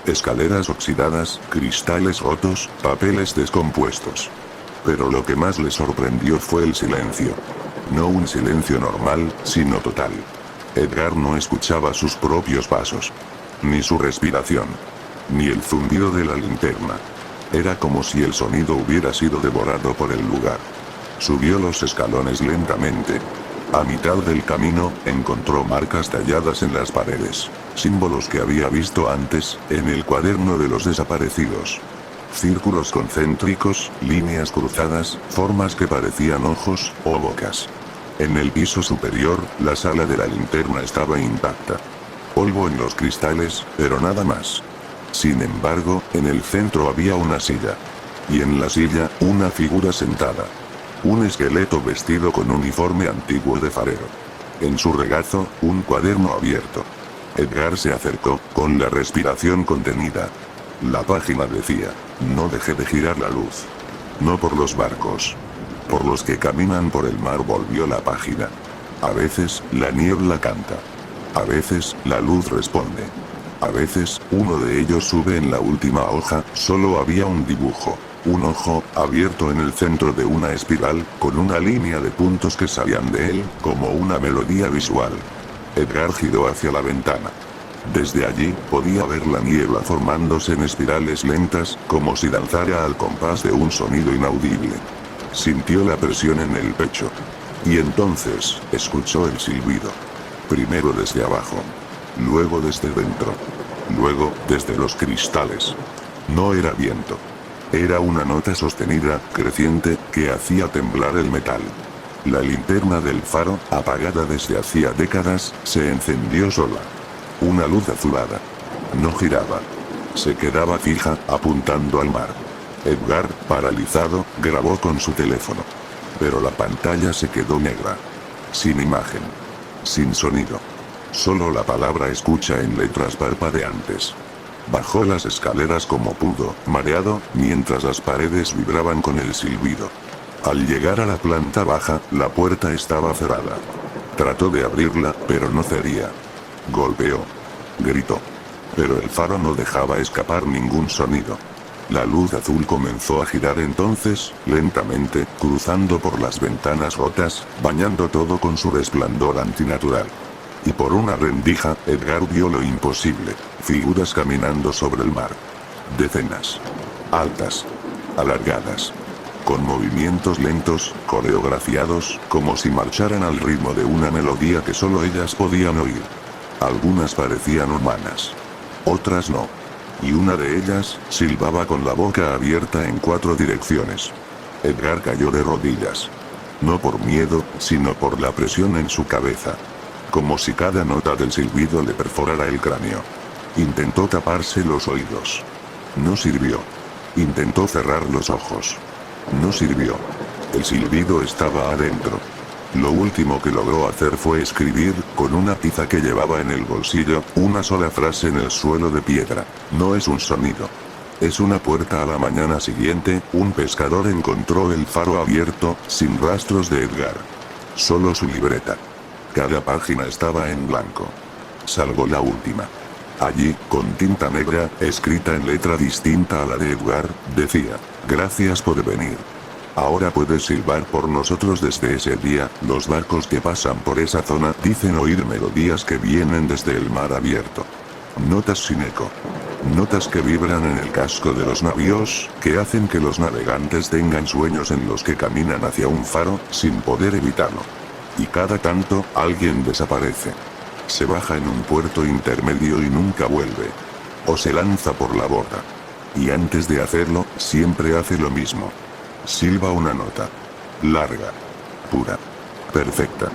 Escaleras oxidadas, cristales rotos, papeles descompuestos. Pero lo que más le sorprendió fue el silencio. No un silencio normal, sino total. Edgar no escuchaba sus propios pasos. Ni su respiración. Ni el zumbido de la linterna. Era como si el sonido hubiera sido devorado por el lugar. Subió los escalones lentamente. A mitad del camino, encontró marcas talladas en las paredes. Símbolos que había visto antes, en el cuaderno de los desaparecidos. Círculos concéntricos, líneas cruzadas, formas que parecían ojos, o bocas. En el piso superior, la sala de la linterna estaba intacta. Polvo en los cristales, pero nada más. Sin embargo, en el centro había una silla. Y en la silla, una figura sentada. Un esqueleto vestido con uniforme antiguo de farero. En su regazo, un cuaderno abierto. Edgar se acercó, con la respiración contenida. La página decía: no deje de girar la luz. No por los barcos. por los que caminan por el mar volvió la página. A veces, la niebla canta. A veces, la luz responde. A veces, uno de ellos sube en la última hoja, solo había un dibujo. Un ojo, abierto en el centro de una espiral, con una línea de puntos que salían de él, como una melodía visual. Edgar giró hacia la ventana. Desde allí, podía ver la niebla formándose en espirales lentas, como si danzara al compás de un sonido inaudible. Sintió la presión en el pecho. Y entonces, escuchó el silbido. Primero desde abajo. Luego desde dentro. Luego, desde los cristales. No era viento. Era una nota sostenida, creciente, que hacía temblar el metal. La linterna del faro, apagada desde hacía décadas, se encendió sola. Una luz azulada. No giraba. Se quedaba fija, apuntando al mar. Edgar, paralizado, grabó con su teléfono. Pero la pantalla se quedó negra. Sin imagen. Sin sonido. Solo la palabra escucha en letras parpadeantes. Bajó las escaleras como pudo, mareado, mientras las paredes vibraban con el silbido. Al llegar a la planta baja, la puerta estaba cerrada. Trató de abrirla, pero no cedía. Golpeó. Gritó. Pero el faro no dejaba escapar ningún sonido. La luz azul comenzó a girar entonces, lentamente, cruzando por las ventanas rotas, bañando todo con su resplandor antinatural. Y por una rendija, Edgar vio lo imposible, figuras caminando sobre el mar. Decenas. Altas. Alargadas. Con movimientos lentos, coreografiados, como si marcharan al ritmo de una melodía que solo ellas podían oír. Algunas parecían humanas. Otras no. Y una de ellas, silbaba con la boca abierta en 4 direcciones. Edgar cayó de rodillas. No por miedo, sino por la presión en su cabeza. Como si cada nota del silbido le perforara el cráneo. Intentó taparse los oídos. No sirvió. Intentó cerrar los ojos. No sirvió. El silbido estaba adentro. Lo último que logró hacer fue escribir, con una tiza que llevaba en el bolsillo, una sola frase en el suelo de piedra. No es un sonido. Es una puerta. A la mañana siguiente, un pescador encontró el faro abierto, sin rastros de Edgar. Solo su libreta. Cada página estaba en blanco. Salvo la última. Allí, con tinta negra, escrita en letra distinta a la de Edgar, decía: "Gracias por venir. Ahora puedes silbar por nosotros desde ese día, los barcos que pasan por esa zona dicen oír melodías que vienen desde el mar abierto. Notas sin eco. Notas que vibran en el casco de los navíos, que hacen que los navegantes tengan sueños en los que caminan hacia un faro, sin poder evitarlo. Y cada tanto, alguien desaparece. Se baja en un puerto intermedio y nunca vuelve. O se lanza por la borda. Y antes de hacerlo, siempre hace lo mismo. Silba una nota. Larga. Pura. Perfecta.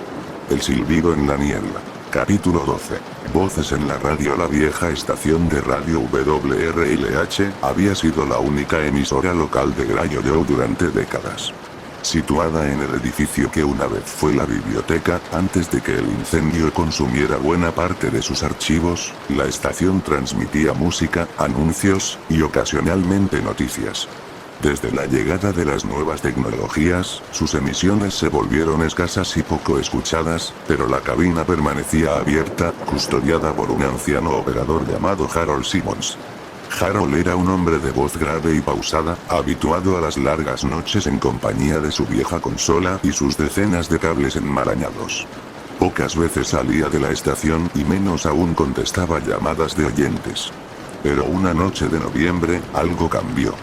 El silbido en la niebla. Capítulo 12. Voces en la radio. La vieja estación de radio WRLH había sido la única emisora local de Grayollow durante décadas. Situada en el edificio que una vez fue la biblioteca, antes de que el incendio consumiera buena parte de sus archivos, la estación transmitía música, anuncios, y ocasionalmente noticias. Desde la llegada de las nuevas tecnologías, sus emisiones se volvieron escasas y poco escuchadas, pero la cabina permanecía abierta, custodiada por un anciano operador llamado Harold Simmons. Harold era un hombre de voz grave y pausada, habituado a las largas noches en compañía de su vieja consola y sus decenas de cables enmarañados. Pocas veces salía de la estación y menos aún contestaba llamadas de oyentes. Pero una noche de noviembre, algo cambió.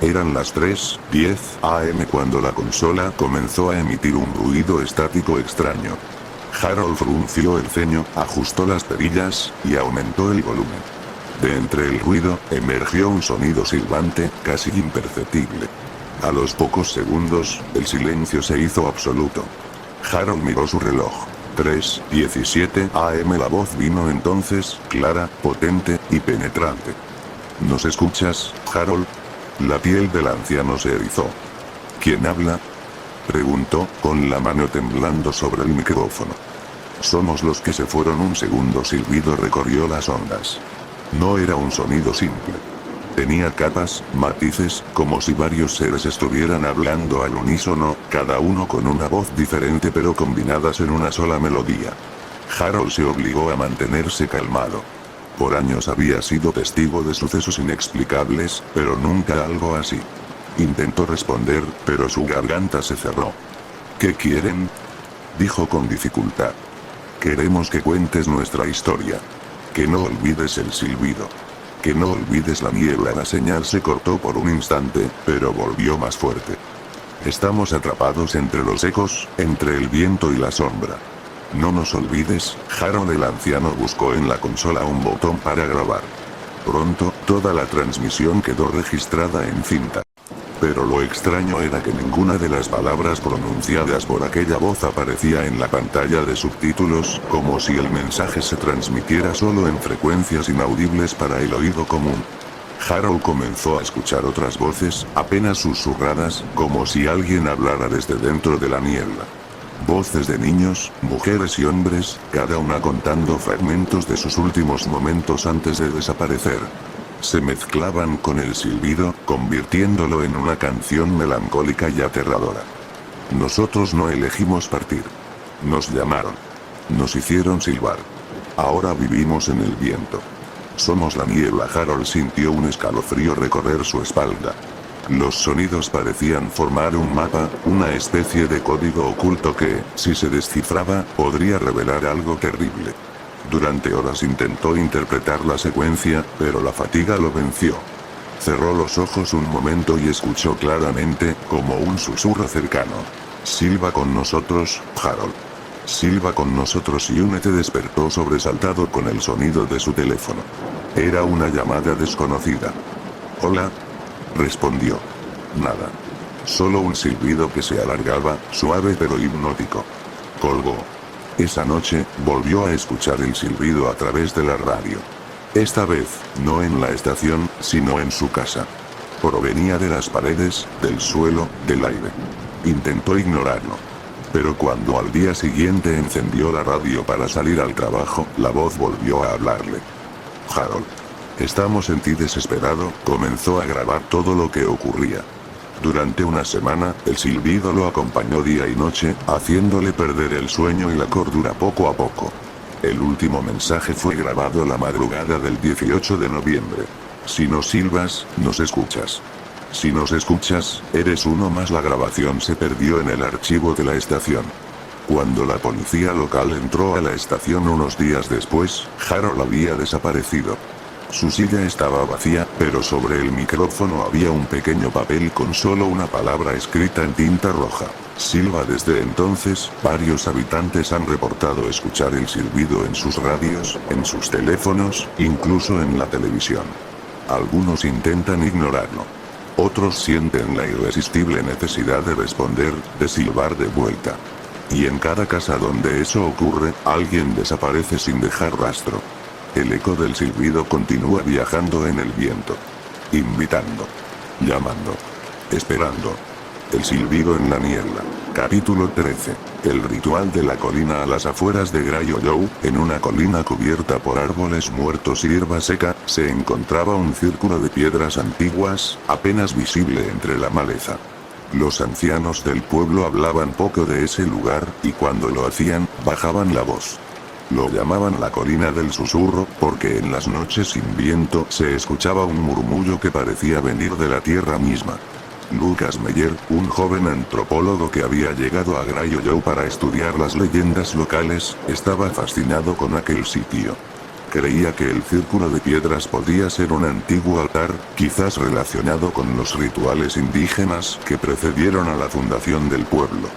Eran las 3:10 AM cuando la consola comenzó a emitir un ruido estático extraño. Harold frunció el ceño, ajustó las perillas, y aumentó el volumen. De entre el ruido, emergió un sonido silbante, casi imperceptible. A los pocos segundos, el silencio se hizo absoluto. Harold miró su reloj. 3:17 AM. La voz vino entonces, clara, potente, y penetrante. ¿Nos escuchas, Harold? La piel del anciano se erizó. ¿Quién habla?, preguntó, con la mano temblando sobre el micrófono. Somos los que se fueron. Un segundo silbido recorrió las ondas. No era un sonido simple. Tenía capas, matices, como si varios seres estuvieran hablando al unísono, cada uno con una voz diferente pero combinadas en una sola melodía. Harold se obligó a mantenerse calmado. Por años había sido testigo de sucesos inexplicables, pero nunca algo así. Intentó responder, pero su garganta se cerró. ¿Qué quieren?, dijo con dificultad. Queremos que cuentes nuestra historia. Que no olvides el silbido. Que no olvides la niebla. La señal se cortó por un instante, pero volvió más fuerte. Estamos atrapados entre los ecos, entre el viento y la sombra. No nos olvides. Harold el anciano buscó en la consola un botón para grabar. Pronto, toda la transmisión quedó registrada en cinta. Pero lo extraño era que ninguna de las palabras pronunciadas por aquella voz aparecía en la pantalla de subtítulos, como si el mensaje se transmitiera solo en frecuencias inaudibles para el oído común. Harold comenzó a escuchar otras voces, apenas susurradas, como si alguien hablara desde dentro de la niebla. Voces de niños, mujeres y hombres, cada una contando fragmentos de sus últimos momentos antes de desaparecer. Se mezclaban con el silbido, convirtiéndolo en una canción melancólica y aterradora. Nosotros no elegimos partir. Nos llamaron. Nos hicieron silbar. Ahora vivimos en el viento. Somos la niebla. Harold sintió un escalofrío recorrer su espalda. Los sonidos parecían formar un mapa, una especie de código oculto que, si se descifraba, podría revelar algo terrible. Durante horas intentó interpretar la secuencia, pero la fatiga lo venció. Cerró los ojos un momento y escuchó claramente, como un susurro cercano. Silba con nosotros, Harold. Silba con nosotros. y únete. Despertó sobresaltado con el sonido de su teléfono. Era una llamada desconocida. Hola, respondió. Nada. Solo un silbido que se alargaba, suave pero hipnótico. Colgó. Esa noche, volvió a escuchar el silbido a través de la radio. Esta vez, no en la estación, sino en su casa. Provenía de las paredes, del suelo, del aire. Intentó ignorarlo. Pero cuando al día siguiente encendió la radio para salir al trabajo, la voz volvió a hablarle. Harold. Estamos en ti. Desesperado, comenzó a grabar todo lo que ocurría. Durante una semana, el silbido lo acompañó día y noche, haciéndole perder el sueño y la cordura poco a poco. El último mensaje fue grabado la madrugada del 18 de noviembre. Si no silbas, nos escuchas. Si nos escuchas, eres uno más. La grabación se perdió en el archivo de la estación. Cuando la policía local entró a la estación unos días después, Harold había desaparecido. Su silla estaba vacía, pero sobre el micrófono había un pequeño papel con solo una palabra escrita en tinta roja. Silba. Desde entonces, varios habitantes han reportado escuchar el silbido en sus radios, en sus teléfonos, incluso en la televisión. Algunos intentan ignorarlo. Otros sienten la irresistible necesidad de responder, de silbar de vuelta. Y en cada casa donde eso ocurre, alguien desaparece sin dejar rastro. El eco del silbido continúa viajando en el viento. Invitando. Llamando. Esperando. El silbido en la niebla. Capítulo 13. El ritual de la colina. A las afueras de Grey Hollow, en una colina cubierta por árboles muertos y hierba seca, se encontraba un círculo de piedras antiguas, apenas visible entre la maleza. Los ancianos del pueblo hablaban poco de ese lugar, y cuando lo hacían, bajaban la voz. Lo llamaban la colina del susurro, porque en las noches sin viento se escuchaba un murmullo que parecía venir de la tierra misma. Lucas Meyer, un joven antropólogo que había llegado a Grey Hollow para estudiar las leyendas locales, estaba fascinado con aquel sitio. Creía que el círculo de piedras podía ser un antiguo altar, quizás relacionado con los rituales indígenas que precedieron a la fundación del pueblo.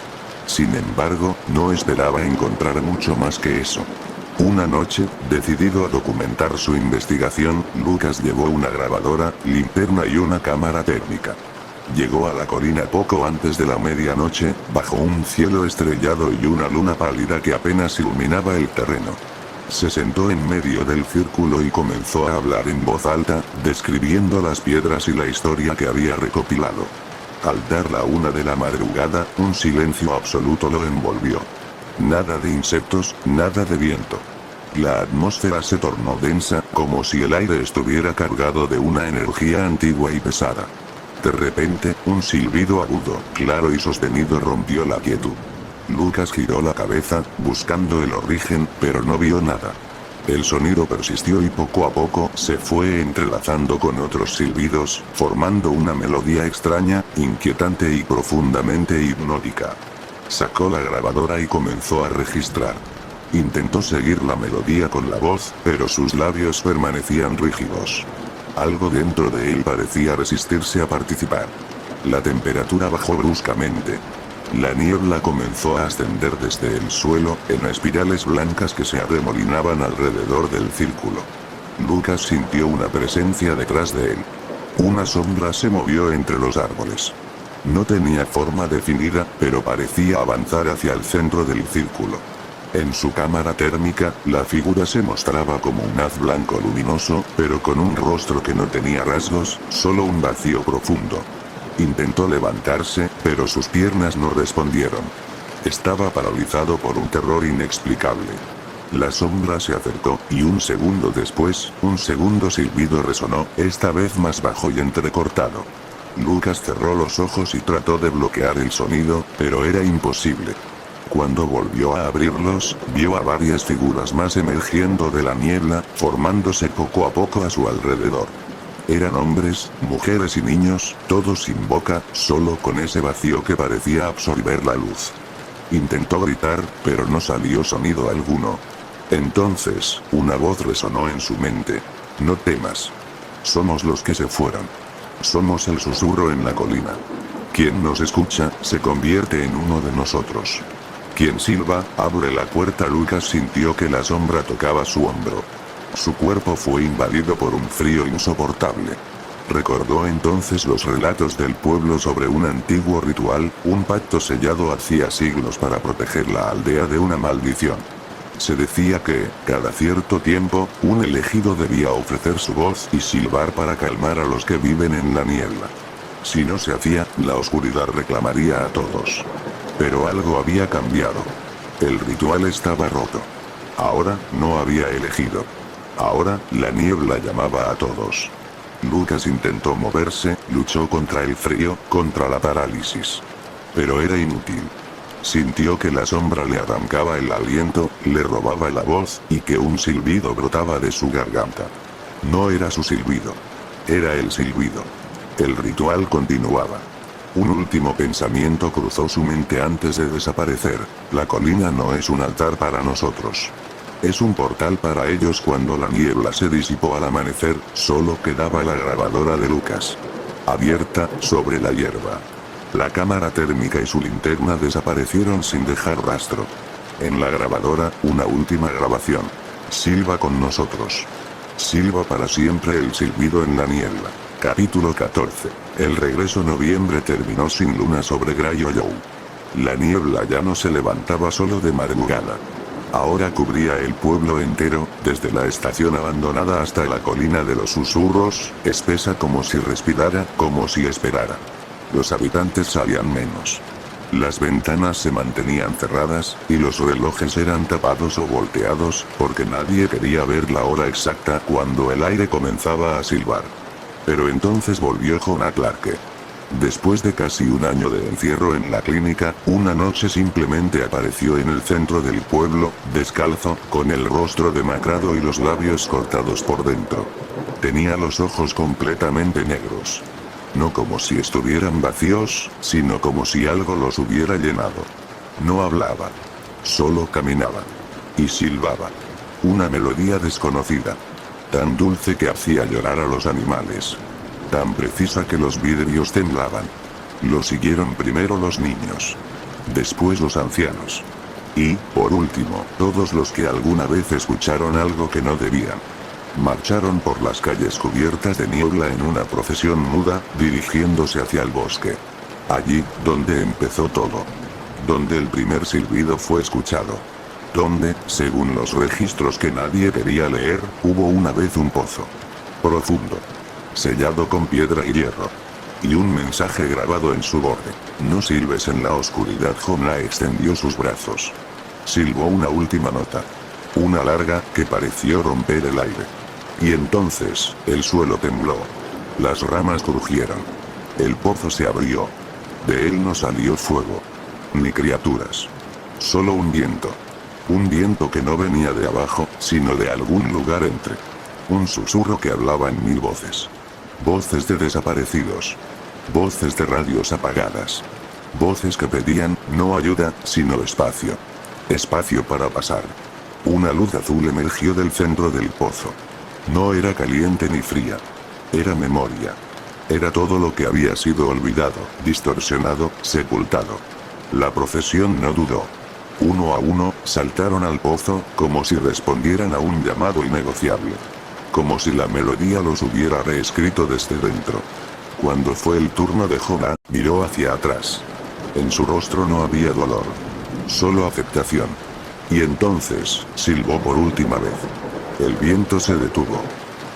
Sin embargo, no esperaba encontrar mucho más que eso. Una noche, decidido a documentar su investigación, Lucas llevó una grabadora, linterna y una cámara técnica. Llegó a la colina poco antes de la medianoche, bajo un cielo estrellado y una luna pálida que apenas iluminaba el terreno. Se sentó en medio del círculo y comenzó a hablar en voz alta, describiendo las piedras y la historia que había recopilado. Al dar la 1 de la madrugada, un silencio absoluto lo envolvió. Nada de insectos, nada de viento. La atmósfera se tornó densa, como si el aire estuviera cargado de una energía antigua y pesada. De repente, un silbido agudo, claro y sostenido rompió la quietud. Lucas giró la cabeza, buscando el origen, pero no vio nada. El sonido persistió y poco a poco se fue entrelazando con otros silbidos, formando una melodía extraña, inquietante y profundamente hipnótica. Sacó la grabadora y comenzó a registrar. Intentó seguir la melodía con la voz, pero sus labios permanecían rígidos. Algo dentro de él parecía resistirse a participar. La temperatura bajó bruscamente. La niebla comenzó a ascender desde el suelo, en espirales blancas que se arremolinaban alrededor del círculo. Lucas sintió una presencia detrás de él. Una sombra se movió entre los árboles. No tenía forma definida, pero parecía avanzar hacia el centro del círculo. En su cámara térmica, la figura se mostraba como un haz blanco luminoso, pero con un rostro que no tenía rasgos, solo un vacío profundo. Intentó levantarse, pero sus piernas no respondieron. Estaba paralizado por un terror inexplicable. La sombra se acercó, y un segundo después, un segundo silbido resonó, esta vez más bajo y entrecortado. Lucas cerró los ojos y trató de bloquear el sonido, pero era imposible. Cuando volvió a abrirlos, vio a varias figuras más emergiendo de la niebla, formándose poco a poco a su alrededor. Eran hombres, mujeres y niños, todos sin boca, solo con ese vacío que parecía absorber la luz. Intentó gritar, pero no salió sonido alguno. Entonces, una voz resonó en su mente. No temas. Somos los que se fueron. Somos el susurro en la colina. Quien nos escucha, se convierte en uno de nosotros. Quien silba, abre la puerta. Lucas sintió que la sombra tocaba su hombro. Su cuerpo fue invadido por un frío insoportable. Recordó entonces los relatos del pueblo sobre un antiguo ritual, un pacto sellado hacía siglos para proteger la aldea de una maldición. Se decía que, cada cierto tiempo, un elegido debía ofrecer su voz y silbar para calmar a los que viven en la niebla. Si no se hacía, la oscuridad reclamaría a todos. Pero algo había cambiado. El ritual estaba roto. Ahora, no había elegido. Ahora, la niebla llamaba a todos. Lucas intentó moverse, luchó contra el frío, contra la parálisis. Pero era inútil. Sintió que la sombra le arrancaba el aliento, le robaba la voz, y que un silbido brotaba de su garganta. No era su silbido. Era el silbido. El ritual continuaba. Un último pensamiento cruzó su mente antes de desaparecer. La colina no es un altar para nosotros. Es un portal para ellos. Cuando la niebla se disipó al amanecer, solo quedaba la grabadora de Lucas. Abierta, sobre la hierba. La cámara térmica y su linterna desaparecieron sin dejar rastro. En la grabadora, una última grabación. Silba con nosotros. Silba para siempre. El silbido en la niebla. Capítulo 14. El regreso. Noviembre terminó sin luna sobre Greyhollow. La niebla ya no se levantaba solo de madrugada. Ahora cubría el pueblo entero, desde la estación abandonada hasta la colina de los susurros, espesa como si respirara, como si esperara. Los habitantes sabían menos. Las ventanas se mantenían cerradas, y los relojes eran tapados o volteados, porque nadie quería ver la hora exacta cuando el aire comenzaba a silbar. Pero entonces volvió Jonah Clarke. Después de casi un año de encierro en la clínica, una noche simplemente apareció en el centro del pueblo, descalzo, con el rostro demacrado y los labios cortados por dentro. Tenía los ojos completamente negros. No como si estuvieran vacíos, sino como si algo los hubiera llenado. No hablaba. Solo caminaba. Y silbaba. Una melodía desconocida. Tan dulce que hacía llorar a los animales. Tan precisa que los vidrios temblaban. Lo siguieron primero los niños. Después los ancianos. Y, por último, todos los que alguna vez escucharon algo que no debían. Marcharon por las calles cubiertas de niebla en una procesión muda, dirigiéndose hacia el bosque. Allí, donde empezó todo. Donde el primer silbido fue escuchado. Donde, según los registros que nadie quería leer, hubo una vez un pozo. Profundo. Sellado con piedra y hierro. Y un mensaje grabado en su borde. No silbes en la oscuridad. Jonah extendió sus brazos. Silbó una última nota. Una larga, que pareció romper el aire. Y entonces, el suelo tembló. Las ramas crujieron. El pozo se abrió. De él no salió fuego. Ni criaturas. Solo un viento. Un viento que no venía de abajo, sino de algún lugar entre. Un susurro que hablaba en 1000 voces. Voces de desaparecidos. Voces de radios apagadas. Voces que pedían, no ayuda, sino espacio. Espacio para pasar. Una luz azul emergió del centro del pozo. No era caliente ni fría. Era memoria. Era todo lo que había sido olvidado, distorsionado, sepultado. La procesión no dudó. Uno a uno, saltaron al pozo, como si respondieran a un llamado innegociable. Como si la melodía los hubiera reescrito desde dentro. Cuando fue el turno de Jonah, miró hacia atrás. En su rostro no había dolor. Solo aceptación. Y entonces, silbó por última vez. El viento se detuvo.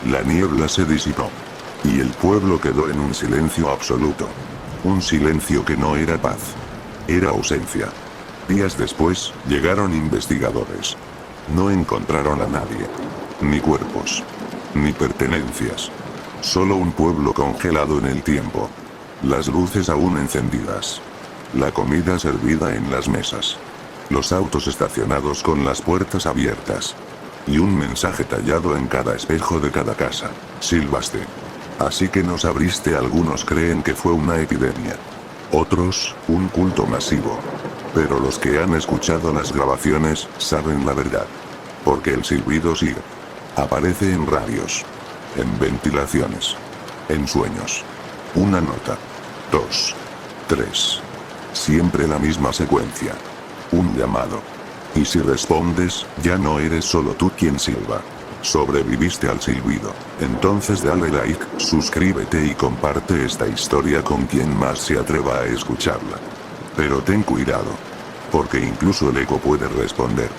La niebla se disipó. Y el pueblo quedó en un silencio absoluto. Un silencio que no era paz. Era ausencia. Días después, llegaron investigadores. No encontraron a nadie. Ni cuerpos. Ni pertenencias. Solo un pueblo congelado en el tiempo. Las luces aún encendidas. La comida servida en las mesas. Los autos estacionados con las puertas abiertas. Y un mensaje tallado en cada espejo de cada casa. Silbaste. Así que nos abriste. Algunos creen que fue una epidemia. Otros, un culto masivo. Pero los que han escuchado las grabaciones, saben la verdad. Porque el silbido sigue. Aparece en radios. En ventilaciones. En sueños. Una nota. 2. 3. Siempre la misma secuencia. Un llamado. Y si respondes, ya no eres solo tú quien silba. Sobreviviste al silbido. Entonces dale like, suscríbete y comparte esta historia con quien más se atreva a escucharla. Pero ten cuidado. Porque incluso el eco puede responder.